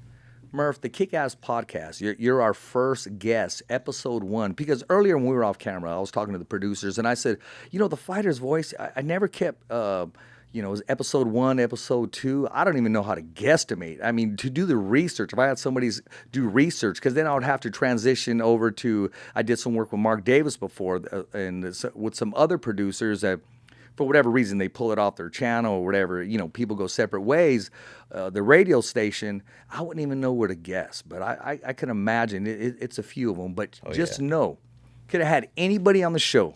Speaker 3: Murph, the Kick-Ass Podcast, you're our first guest, episode 1. Because earlier when we were off camera, I was talking to the producers, and I said, the Fighter's Voice, I never kept, it was episode 1, episode 2. I don't even know how to guesstimate. I mean, to do the research, if I had somebody do research, because then I would have to transition over to, I did some work with Mark Davis before, and with some other producers that, for whatever reason, they pull it off their channel or whatever, people go separate ways. The radio station, I wouldn't even know where to guess, but I can imagine it's a few of them. But know, could have had anybody on the show,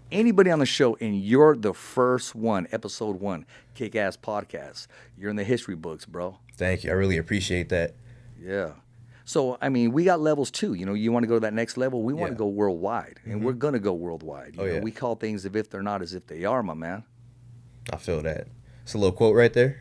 Speaker 3: and you're the first one, episode 1, Kick-Ass Podcast. You're in the history books, bro.
Speaker 4: Thank you. I really appreciate that.
Speaker 3: Yeah. So, I mean, we got levels too. You want to go to that next level? We want to go worldwide, and we're going to go worldwide. You know, we call things if they're not as if they are, my man.
Speaker 4: I feel that. It's a little quote right there.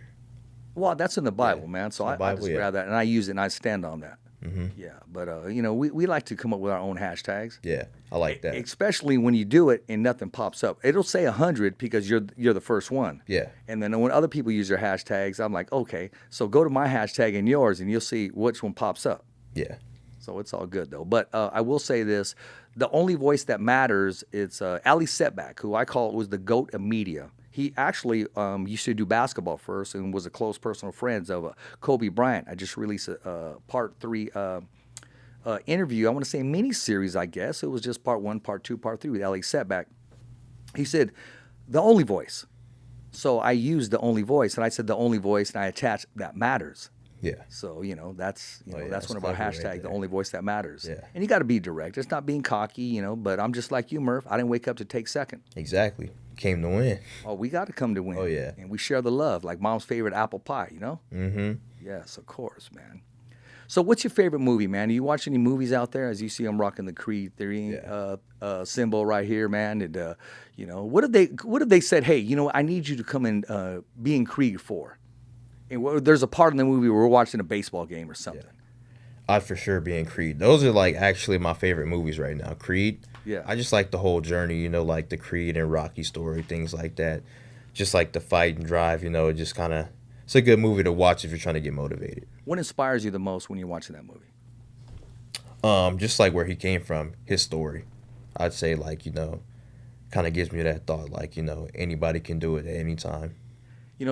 Speaker 3: Well, that's in the Bible, man. So I just grab that, and I use it, and I stand on that.
Speaker 4: Mm-hmm.
Speaker 3: Yeah, but, we like to come up with our own hashtags.
Speaker 4: Yeah, I like that.
Speaker 3: Especially when you do it and nothing pops up. It'll say 100 because you're the first one.
Speaker 4: Yeah.
Speaker 3: And then when other people use their hashtags, I'm like, okay, so go to my hashtag and yours, and you'll see which one pops up.
Speaker 4: Yeah.
Speaker 3: So it's all good, though. But I will say this. The only voice that matters is Ali Setback, who I call was the GOAT of media. He actually used to do basketball first and was a close personal friend of Kobe Bryant. I just released a part 3 interview. I want to say mini-series, I guess. It was just part 1, part 2, part 3 with Ali Setback. He said, the only voice. So I used the only voice, and I said the only voice, and I attached that matters.
Speaker 4: Yeah.
Speaker 3: So, that's
Speaker 4: Oh, yeah,
Speaker 3: that's one of our
Speaker 4: clever right
Speaker 3: hashtags, the
Speaker 4: there.
Speaker 3: only voice that matters.
Speaker 4: Yeah.
Speaker 3: And you got to be direct. It's not being cocky, but I'm just like you, Murph. I didn't wake up to take second.
Speaker 4: Exactly. Came to win.
Speaker 3: Oh, we got to come to win.
Speaker 4: Oh, yeah.
Speaker 3: And we share the love, like mom's favorite apple pie,
Speaker 4: Mm-hmm.
Speaker 3: Yes, of course, man. So what's your favorite movie, man? Do you watch any movies out there? As you see, I'm rocking the Creed 3 symbol right here, man. And, what if they said, hey, I need you to come and be in Creed 4? And there's a part in the movie where we're watching a baseball game or something.
Speaker 4: Yeah. I'd for sure be in Creed. Those are like actually my favorite movies right now. Creed.
Speaker 3: Yeah.
Speaker 4: I just like the whole journey, like the Creed and Rocky story, things like that. Just like the fight and drive, it just kind of, it's a good movie to watch if you're trying to get motivated.
Speaker 3: What inspires you the most when you're watching that movie?
Speaker 4: Just like where he came from, his story. I'd say like, kind of gives me that thought like, anybody can do it at any time.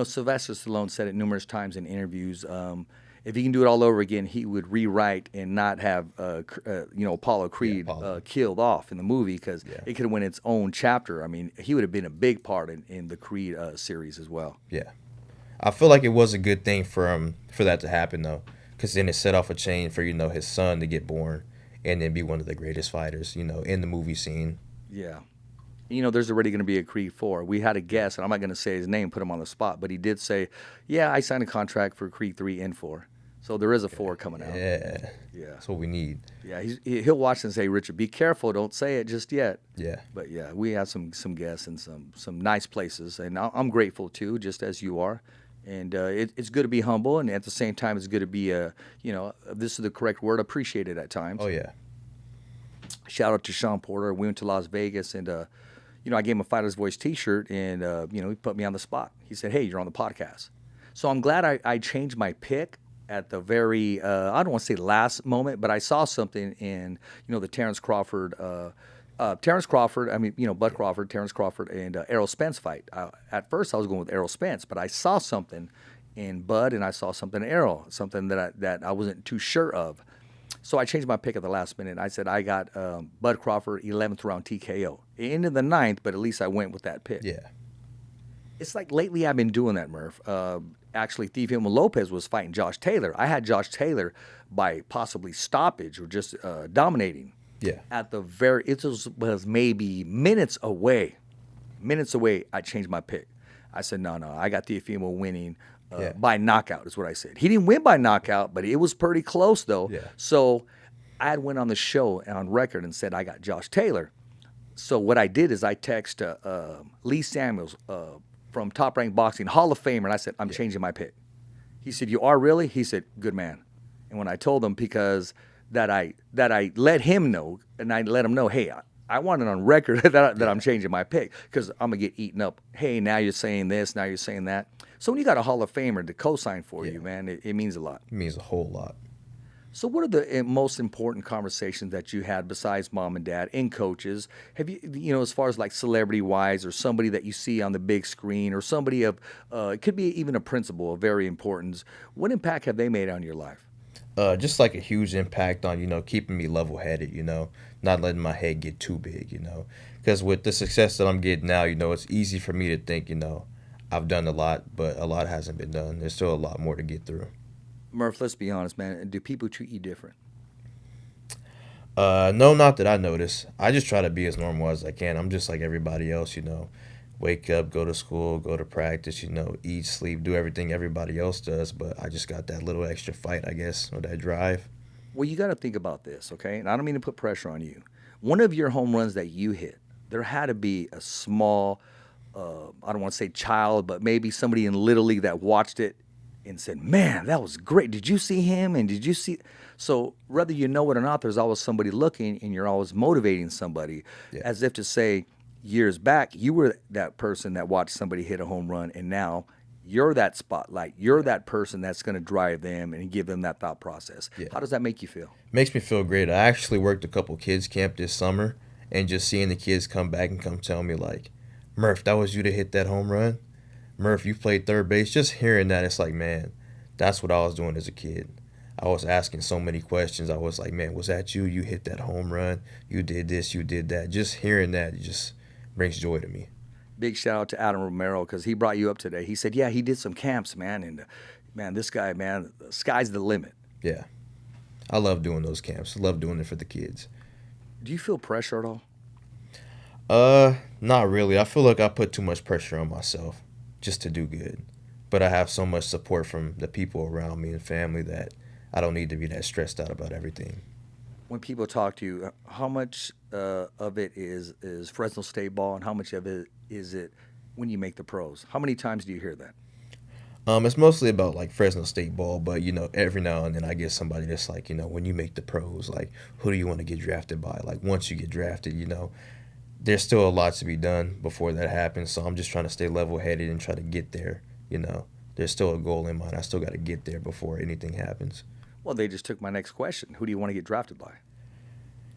Speaker 3: Sylvester Stallone said it numerous times in interviews. If he can do it all over again, he would rewrite and not have, Apollo Creed killed off in the movie because it could have went its own chapter. I mean, he would have been a big part in the Creed series as well.
Speaker 4: Yeah. I feel like it was a good thing for that to happen, though, because then it set off a chain for, his son to get born and then be one of the greatest fighters, in the movie scene.
Speaker 3: Yeah. There's already going to be a Creed 4. We had a guest, and I'm not going to say his name, put him on the spot, but he did say, yeah, I signed a contract for Creed 3 and 4. So there is a 4 coming out.
Speaker 4: Yeah.
Speaker 3: Yeah.
Speaker 4: That's what we need.
Speaker 3: Yeah, he'll watch and say, Richard, be careful. Don't say it just yet.
Speaker 4: Yeah.
Speaker 3: But, yeah, we have some guests in some nice places, and I'm grateful, too, just as you are. And it's good to be humble, and at the same time, it's good to be, this is the correct word, appreciated at times.
Speaker 4: Oh, yeah.
Speaker 3: Shout out to Sean Porter. We went to Las Vegas, and I gave him a Fighter's Voice T-shirt, and he put me on the spot. He said, "Hey, you're on the podcast." So I'm glad I changed my pick at the very I don't want to say last moment, but I saw something in the Terrence Crawford, Bud Crawford, Terrence Crawford, and Errol Spence fight. At first, I was going with Errol Spence, but I saw something in Bud, and I saw something in Errol, something that I wasn't too sure of. So I changed my pick at the last minute. I said I got Bud Crawford 11th round TKO. It ended the 9th, but at least I went with that pick.
Speaker 4: Yeah.
Speaker 3: It's like lately I've been doing that, Murph. Actually, Teofimo Lopez was fighting Josh Taylor. I had Josh Taylor by possibly stoppage or just dominating.
Speaker 4: Yeah.
Speaker 3: It was maybe minutes away. I changed my pick. I said, no, I got Teofimo winning by knockout is what I said. He didn't win by knockout, but it was pretty close, though.
Speaker 4: Yeah.
Speaker 3: So I had went on the show on record and said I got Josh Taylor. So what I did is I texted Lee Samuels from Top Rank Boxing, Hall of Famer, and I said, I'm changing my pick. He said, you are really? He said, good man. And when I told him, because that I let him know, and I let him know, hey, I want it on record that I'm changing my pick because I'm going to get eaten up. Hey, now you're saying this, now you're saying that. So when you got a Hall of Famer to co-sign for you, man, it means a lot.
Speaker 4: It means a whole lot.
Speaker 3: So what are the most important conversations that you had besides mom and dad and coaches? Have you, as far as like celebrity-wise or somebody that you see on the big screen or somebody of, it could be even a principal of very importance. What impact have they made on your life?
Speaker 4: Just like a huge impact on, keeping me level-headed, not letting my head get too big, because with the success that I'm getting now, it's easy for me to think, I've done a lot, but a lot hasn't been done. There's still a lot more to get through.
Speaker 3: Murph, let's be honest, man. Do people treat you different?
Speaker 4: No, not that I notice. I just try to be as normal as I can. I'm just like everybody else, Wake up, go to school, go to practice, eat, sleep, do everything everybody else does. But I just got that little extra fight, I guess, or that drive.
Speaker 3: Well, you got to think about this, okay? And I don't mean to put pressure on you. One of your home runs that you hit, there had to be a small, I don't want to say child, but maybe somebody in Little League that watched it and said, man, that was great. Did you see him? And did you see? So whether you know it or not, there's always somebody looking, and you're always motivating somebody, as if to say, years back, you were that person that watched somebody hit a home run, and now you're that spotlight. You're that person that's going to drive them and give them that thought process. Yeah. How does that make you feel?
Speaker 4: Makes me feel great. I actually worked a couple kids camp this summer, and just seeing the kids come back and come tell me like, Murph, that was you that hit that home run? Murph, you played third base. Just hearing that, it's like, man, that's what I was doing as a kid. I was asking so many questions. I was like, man, was that you? You hit that home run. You did this. You did that. Just hearing that just brings joy to me.
Speaker 3: Big shout out to Adam Romero because he brought you up today. He said, yeah, he did some camps, man, and Man, this guy, man, the sky's the limit.
Speaker 4: Yeah. I love doing those camps. I love doing it for the kids.
Speaker 3: Do you feel pressure at all?
Speaker 4: Not really. I feel like I put too much pressure on myself just to do good. But I have so much support from the people around me and family that I don't need to be that stressed out about everything.
Speaker 3: When people talk to you, how much of it is Fresno State ball, and how much of it is it when you make the pros? How many times do you hear that?
Speaker 4: It's mostly about like Fresno State ball, but every now and then I get somebody that's like, when you make the pros, like who do you want to get drafted by? Like once you get drafted, there's still a lot to be done before that happens. So I'm just trying to stay level headed and try to get there. There's still a goal in mind. I still got to get there before anything happens.
Speaker 3: Well, they just took my next question. Who do you want to get drafted by?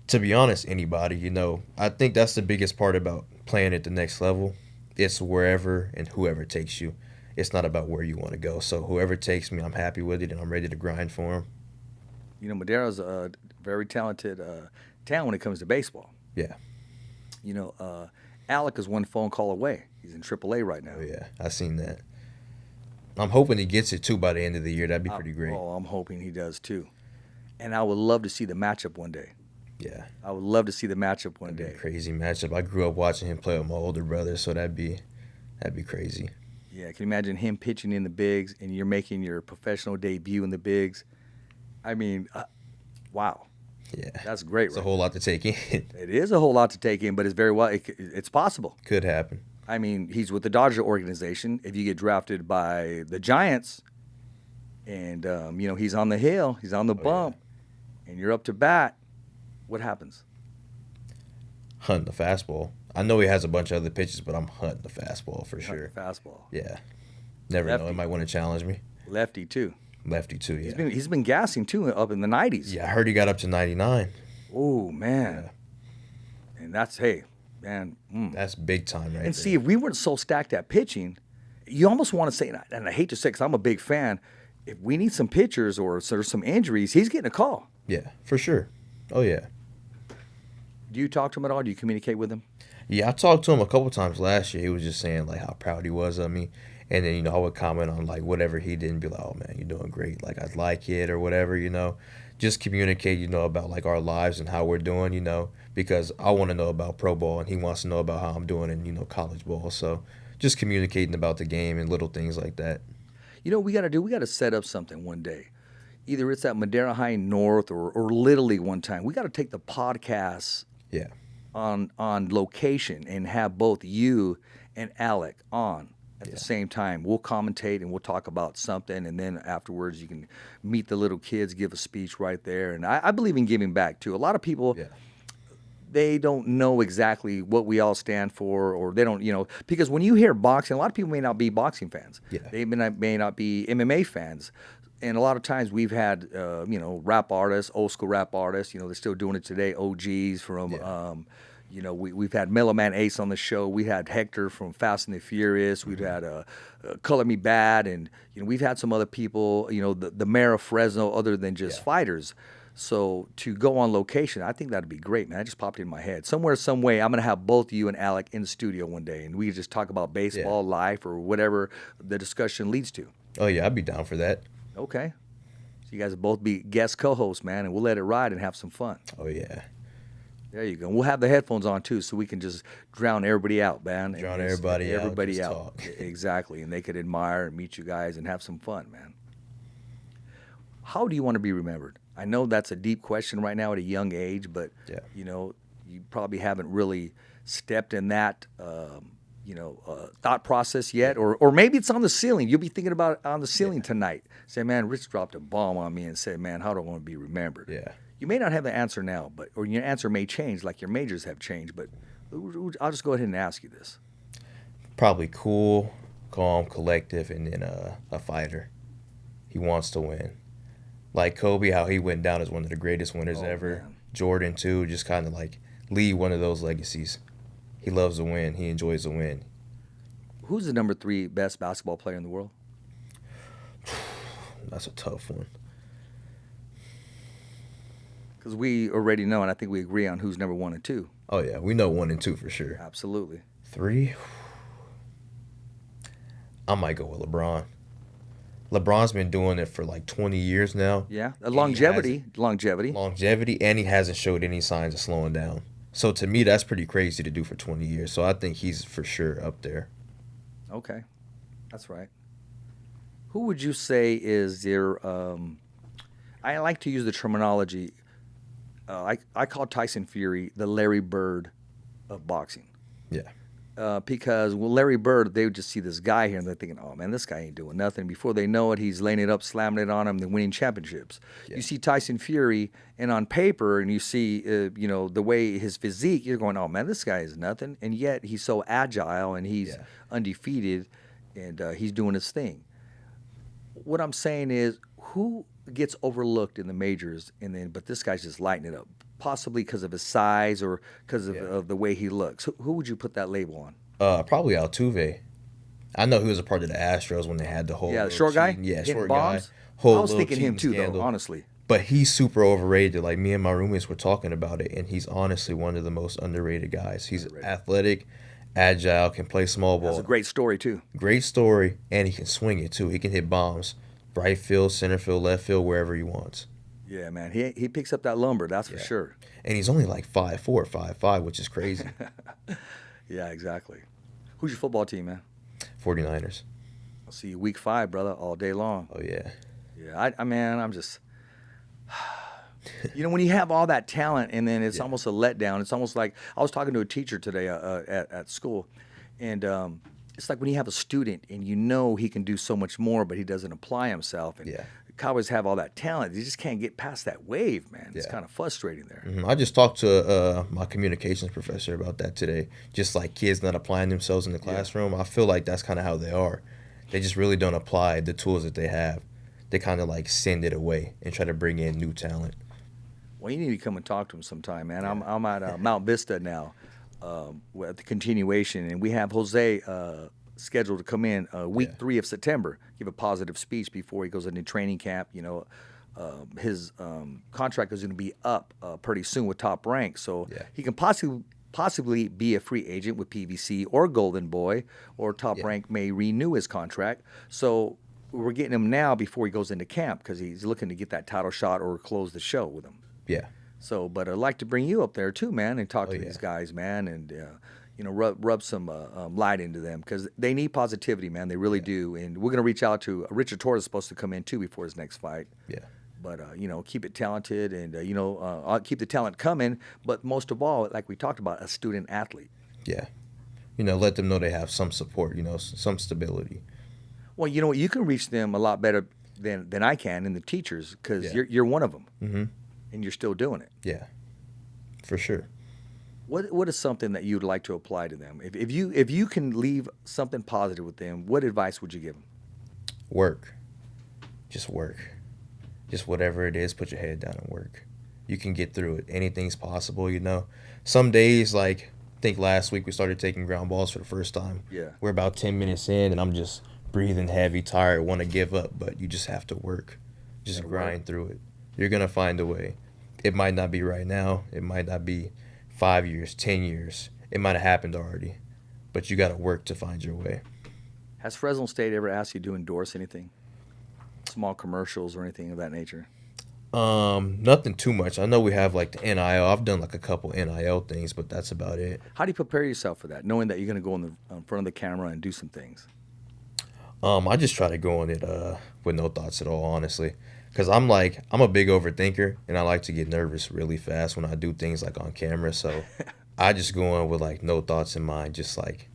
Speaker 4: To be honest, anybody, I think that's the biggest part about playing at the next level. It's wherever and whoever takes you. It's not about where you want to go. So whoever takes me, I'm happy with it, and I'm ready to grind for him.
Speaker 3: Madeira's a very talented town when it comes to baseball.
Speaker 4: Yeah.
Speaker 3: Alec is one phone call away. He's in AAA right now.
Speaker 4: Oh, yeah. I seen that. I'm hoping he gets it, too, by the end of the year. That'd be pretty great.
Speaker 3: Oh, I'm hoping he does, too. And I would love to see the matchup one day.
Speaker 4: Yeah.
Speaker 3: I would love to see the matchup one day.
Speaker 4: Crazy matchup. I grew up watching him play with my older brother, so that'd be crazy.
Speaker 3: Yeah, can you imagine him pitching in the bigs and you're making your professional debut in the bigs? I mean, wow.
Speaker 4: Yeah.
Speaker 3: That's great,
Speaker 4: It's a whole lot to take in.
Speaker 3: It is a whole lot to take in, but it's it's possible.
Speaker 4: Could happen.
Speaker 3: I mean, he's with the Dodger organization. If you get drafted by the Giants and, he's on the hill, he's on the bump, and you're up to bat, what happens?
Speaker 4: Hunting the fastball. I know he has a bunch of other pitches, but I'm hunting the fastball for sure.
Speaker 3: Fastball.
Speaker 4: Yeah. Never know. He might want to challenge me.
Speaker 3: Lefty, too.
Speaker 4: Lefty, too, yeah.
Speaker 3: He's been gassing, too, up in the 90s.
Speaker 4: Yeah, I heard he got up to 99.
Speaker 3: Oh, man. Yeah. And that's, hey, man.
Speaker 4: That's big time right there.
Speaker 3: And see, if we weren't so stacked at pitching, you almost want to say, and I hate to say because I'm a big fan, if we need some pitchers or there's some injuries, he's getting a call.
Speaker 4: Yeah, for sure. Oh, yeah.
Speaker 3: Do you talk to him at all? Do you communicate with him?
Speaker 4: Yeah, I talked to him a couple times last year. He was just saying, like, how proud he was of me. And then, I would comment on, like, whatever he did and be like, oh, man, you're doing great. Like, I like it or whatever, Just communicate, about, like, our lives and how we're doing, because I want to know about pro ball and he wants to know about how I'm doing in, college ball. So just communicating about the game and little things like that.
Speaker 3: What we got to do? We got to set up something one day. Either it's at Madera High North or Little League one time. We got to take the podcast on location and have both you and Alec on at the same time. We'll commentate and we'll talk about something, and then afterwards you can meet the little kids, give a speech right there. And I believe in giving back too. A lot of people, they don't know exactly what we all stand for, or they don't, because when you hear boxing, a lot of people may not be boxing fans.
Speaker 4: Yeah.
Speaker 3: They may not be MMA fans. And a lot of times we've had, rap artists, old school rap artists, they're still doing it today, OGs from, we've had Mellow Man Ace on the show. We had Hector from Fast and the Furious. We've had Color Me Bad. And, we've had some other people, the mayor of Fresno, other than just fighters. So to go on location, I think that'd be great, man. It just popped in my head. Somewhere, some way, I'm going to have both you and Alec in the studio one day. And we just talk about baseball, life, or whatever the discussion leads to.
Speaker 4: Oh, yeah, I'd be down for that.
Speaker 3: Okay. So you guys will both be guest co-hosts, man, and we'll let it ride and have some fun.
Speaker 4: Oh, yeah.
Speaker 3: There you go. We'll have the headphones on, too, so we can just drown everybody out, man.
Speaker 4: Drown everybody out.
Speaker 3: Talk. Exactly. And they could admire and meet you guys and have some fun, man. How do you want to be remembered? I know that's a deep question right now at a young age, but, you probably haven't really stepped in that thought process yet, or maybe it's on the ceiling. You'll be thinking about it on the ceiling tonight. Say, man, Rich dropped a bomb on me and said, man, how do I want to be remembered?
Speaker 4: Yeah.
Speaker 3: You may not have the answer now, or your answer may change, like your majors have changed, but I'll just go ahead and ask you this.
Speaker 4: Probably cool, calm, collective, and then a fighter. He wants to win. Like Kobe, how he went down as one of the greatest winners ever.
Speaker 3: Man.
Speaker 4: Jordan, too, just kind of like lead one of those legacies. He loves to win. He enjoys the win.
Speaker 3: Who's the number 3 best basketball player in the world?
Speaker 4: That's a tough one.
Speaker 3: Because we already know, and I think we agree on who's number 1 and 2.
Speaker 4: Oh, yeah. We know 1 and 2 for sure.
Speaker 3: Absolutely.
Speaker 4: 3? I might go with LeBron. LeBron's been doing it for like 20 years now.
Speaker 3: Yeah,
Speaker 4: and
Speaker 3: longevity.
Speaker 4: and he hasn't showed any signs of slowing down. So to me, that's pretty crazy to do for 20 years. So I think he's for sure up there.
Speaker 3: Okay, that's right. Who would you say is your? I like to use the terminology. I call Tyson Fury the Larry Bird of boxing.
Speaker 4: Yeah.
Speaker 3: Because with Larry Bird, they would just see this guy here and they're thinking, oh man, this guy ain't doing nothing. Before they know it, he's laying it up, slamming it on him, and winning championships.
Speaker 4: Yeah.
Speaker 3: You see Tyson Fury, and on paper, and you see, the way his physique, you're going, oh man, this guy is nothing. And yet he's so agile and he's undefeated, and he's doing his thing. What I'm saying is, who gets overlooked in the majors, but this guy's just lighting it up? Possibly because of his size or because of the way he looks. Who would you put that label on?
Speaker 4: Probably Altuve. I know he was a part of the Astros when they had the whole
Speaker 3: the short guy.
Speaker 4: Yeah,
Speaker 3: hitting
Speaker 4: short
Speaker 3: bombs?
Speaker 4: guy. Whole
Speaker 3: I was thinking him too,
Speaker 4: scandal.
Speaker 3: though. Honestly,
Speaker 4: But he's super overrated. Like, me and my roommates were talking about it, and he's honestly one of the most underrated guys. He's athletic, agile, can play small ball.
Speaker 3: that's a great story too.
Speaker 4: Great story, and he can swing it too. He can hit bombs, right field, center field, left field, wherever he wants.
Speaker 3: Yeah, man, he picks up that lumber. That's for sure.
Speaker 4: And he's only like 5'4", 5'5", which is crazy.
Speaker 3: Yeah, exactly. Who's your football team, man?
Speaker 4: 49ers.
Speaker 3: I'll see you week 5, brother, all day long.
Speaker 4: Oh, yeah.
Speaker 3: Yeah, I'm just, when you have all that talent and then it's almost a letdown. It's almost like, I was talking to a teacher today at school, and it's like when you have a student and he can do so much more, but he doesn't apply himself. And Cowboys have all that talent. They just can't get past that wave, man. It's kind of frustrating there.
Speaker 4: Mm-hmm. I just talked to my communications professor about that today. Just like kids not applying themselves in the classroom. I feel like that's kind of how they are. They just really don't apply the tools that they have. They kind of like send it away and try to bring in new talent.
Speaker 3: Well, you need to come and talk to him sometime, man. I'm at Mount Vista now at the continuation, and we have Jose scheduled to come in week 3 of September, give a positive speech before he goes into training camp. His contract is going to be up pretty soon with Top Rank, so he can possibly be a free agent with PVC or Golden Boy, or Top Rank may renew his contract. So we're getting him now before he goes into camp because he's looking to get that title shot or close the show with him.
Speaker 4: Yeah.
Speaker 3: So, but I'd like to bring you up there too, man, and talk to these guys, man, and rub some light into them because they need positivity, man. They really do. And we're gonna reach out to Richard Torres is supposed to come in too before his next fight.
Speaker 4: Yeah.
Speaker 3: But keep it talented, and I'll keep the talent coming. But most of all, like we talked about, a student athlete.
Speaker 4: Yeah. Let them know they have some support. Some stability.
Speaker 3: Well, you can reach them a lot better than I can, and the teachers, because you're one of them, and you're still doing it.
Speaker 4: Yeah. For sure.
Speaker 3: What is something that you'd like to apply to them? If you can leave something positive with them, what advice would you give them?
Speaker 4: Work. Just work. Just whatever it is, put your head down and work. You can get through it. Anything's possible, Some days, like, I think last week we started taking ground balls for the first time.
Speaker 3: Yeah.
Speaker 4: We're about 10 minutes in, and I'm just breathing heavy, tired, want to give up, but you just have to work. Just grind through it. You're going to find a way. It might not be right now. It might not be 5 years, 10 years. It might have happened already, but you got to work to find your way.
Speaker 3: Has Fresno State ever asked you to endorse anything? Small commercials or anything of that nature?
Speaker 4: Nothing too much. I know we have like the NIL. I've done like a couple NIL things, but that's about it.
Speaker 3: How do you prepare yourself for that, knowing that you're going to go in front of the camera and do some things?
Speaker 4: I just try to go on it with no thoughts at all, honestly. Because I'm a big overthinker, and I like to get nervous really fast when I do things like on camera. So I just go on with like no thoughts in mind, just like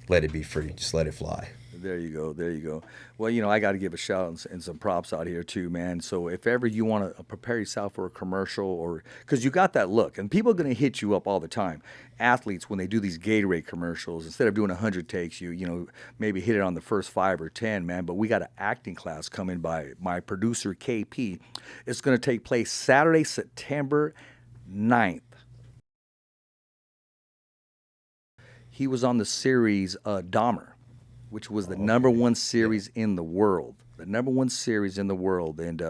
Speaker 4: let it be free, just let it fly.
Speaker 3: There you go. Well, I got to give a shout out and some props out here too, man. So if ever you want to prepare yourself for a commercial, or because you got that look, and people are going to hit you up all the time. Athletes, when they do these Gatorade commercials, instead of doing 100 takes, you maybe hit it on the first 5 or 10, man. But we got an acting class coming by my producer KP. It's going to take place Saturday, September 9th. He was on the series Dahmer, which was the number one series in the world. The number one series in the world. And,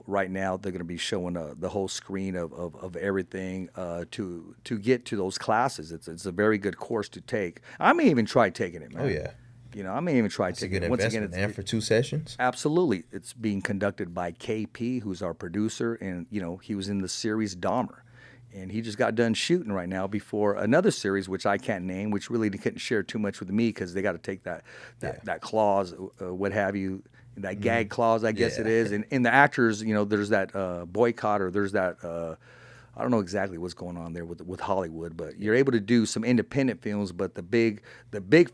Speaker 3: right now they're going to be showing the whole screen of everything to get to those classes. It's a very good course to take. I may even try taking it, man.
Speaker 4: Oh, yeah.
Speaker 3: You know, I may even try
Speaker 4: It's a
Speaker 3: taking
Speaker 4: good
Speaker 3: it. Once
Speaker 4: investment,
Speaker 3: again,
Speaker 4: man, for 2 sessions.
Speaker 3: absolutely. It's being conducted by KP, who's our producer, and you know he was in the series Dahmer, and he just got done shooting right now before another series, which I can't name, which really couldn't share too much with me because they got to take that clause, what have you, that gag clause, I guess it is, and in the actors, you know, there's that boycott or there's that. I don't know exactly what's going on there with Hollywood, but you're able to do some independent films, but the big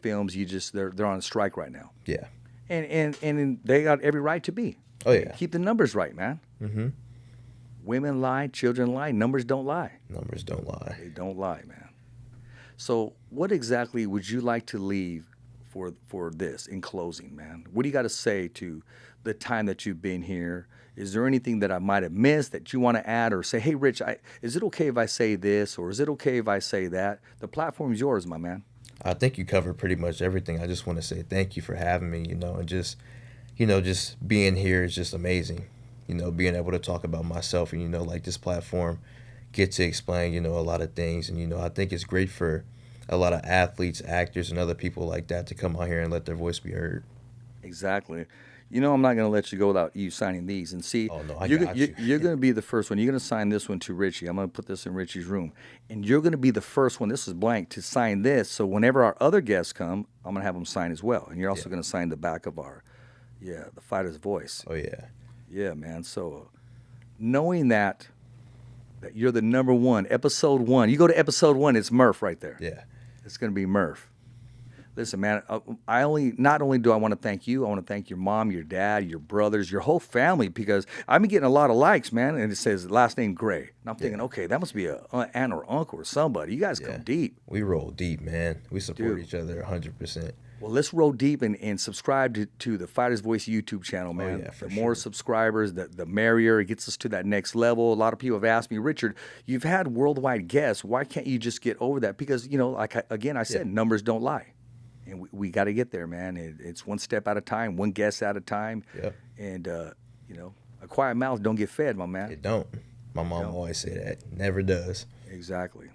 Speaker 3: films, they're on strike right now.
Speaker 4: Yeah.
Speaker 3: And they got every right to be.
Speaker 4: Oh, yeah.
Speaker 3: Keep the numbers right, man.
Speaker 4: Mm-hmm.
Speaker 3: Women lie, children lie, numbers don't lie.
Speaker 4: Numbers don't lie.
Speaker 3: They don't lie, man. So what exactly would you like to leave for this in closing, man? What do you got to say to the time that you've been here? Is there anything that I might have missed that you want to add or say, hey, Rich, is it okay if I say this or is it okay if I say that? The platform's yours, my man.
Speaker 4: I think you covered pretty much everything. I just want to say thank you for having me, and just being here is just amazing. Being able to talk about myself and, like this platform, get to explain, a lot of things. And, I think it's great for a lot of athletes, actors, and other people like that to come out here and let their voice be heard.
Speaker 3: Exactly. I'm not going to let you go without you signing these. And see,
Speaker 4: oh, no, you're
Speaker 3: going to be the first one. You're going to sign this one to Richie. I'm going to put this in Richie's room. And you're going to be the first one, this is blank, to sign this. So whenever our other guests come, I'm going to have them sign as well. And you're also going to sign the back of our, the Fighter's Voice.
Speaker 4: Oh, yeah.
Speaker 3: Yeah, man. So knowing that you're the number one, episode 1. You go to episode 1, it's MURF right there.
Speaker 4: Yeah.
Speaker 3: It's going to be MURF. Listen, man, not only do I want to thank you, I want to thank your mom, your dad, your brothers, your whole family, because I've been getting a lot of likes, man, and it says last name Gray. And I'm thinking, okay, that must be a aunt or uncle or somebody. You guys come deep.
Speaker 4: We roll deep, man. We support each other 100%.
Speaker 3: Well, let's roll deep and subscribe to the Fighter's Voice YouTube channel, man.
Speaker 4: Oh, yeah, for
Speaker 3: the more subscribers, the merrier. It gets us to that next level. A lot of people have asked me, Richard, you've had worldwide guests. Why can't you just get over that? Because, like I said, numbers don't lie. And we got to get there, man. It's one step at a time, one guest at a time.
Speaker 4: Yep.
Speaker 3: And, a quiet mouth don't get fed, my man.
Speaker 4: It don't. My mom always say that. Never does.
Speaker 3: Exactly.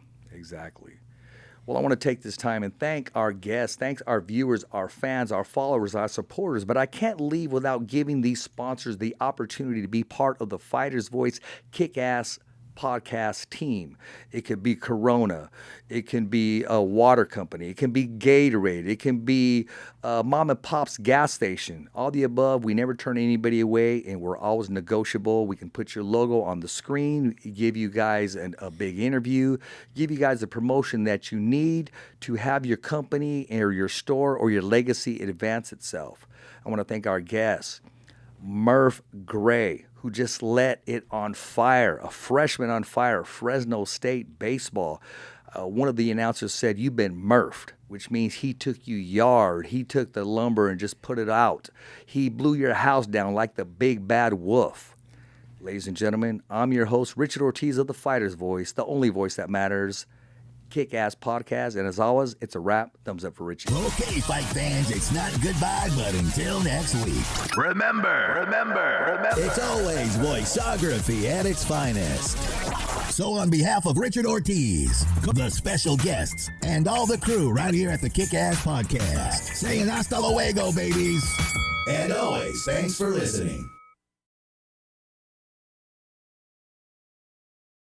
Speaker 3: Well, I want to take this time and thank our guests, thank our viewers, our fans, our followers, our supporters. But I can't leave without giving these sponsors the opportunity to be part of the Fighter's Voice Kick-Ass podcast team. It could be Corona. It can be a water company. It can be Gatorade. It can be mom and pop's gas station. All the above. We never turn anybody away, and we're always negotiable. We can put your logo on the screen, give you guys a big interview, give you guys the promotion that you need to have your company or your store or your legacy advance itself. I want to thank our guests, MURF GRAY, who just let it on fire, a freshman on fire, Fresno State baseball. One of the announcers said, you've been MURFed, which means he took you yard. He took the lumber and just put it out. He blew your house down like the big bad wolf. Ladies and gentlemen, I'm your host, Richard Ortiz of The Fighter's Voice, the only voice that matters. Kick-Ass Podcast, and as always, it's a wrap. Thumbs up for Richie.
Speaker 1: Okay, fight fans, it's not goodbye, but until next week. Remember, it's always voiceography at its finest. So on behalf of Richard Ortiz, the special guests, and all the crew right here at the Kick-Ass Podcast, saying hasta luego, babies. And always, thanks for listening.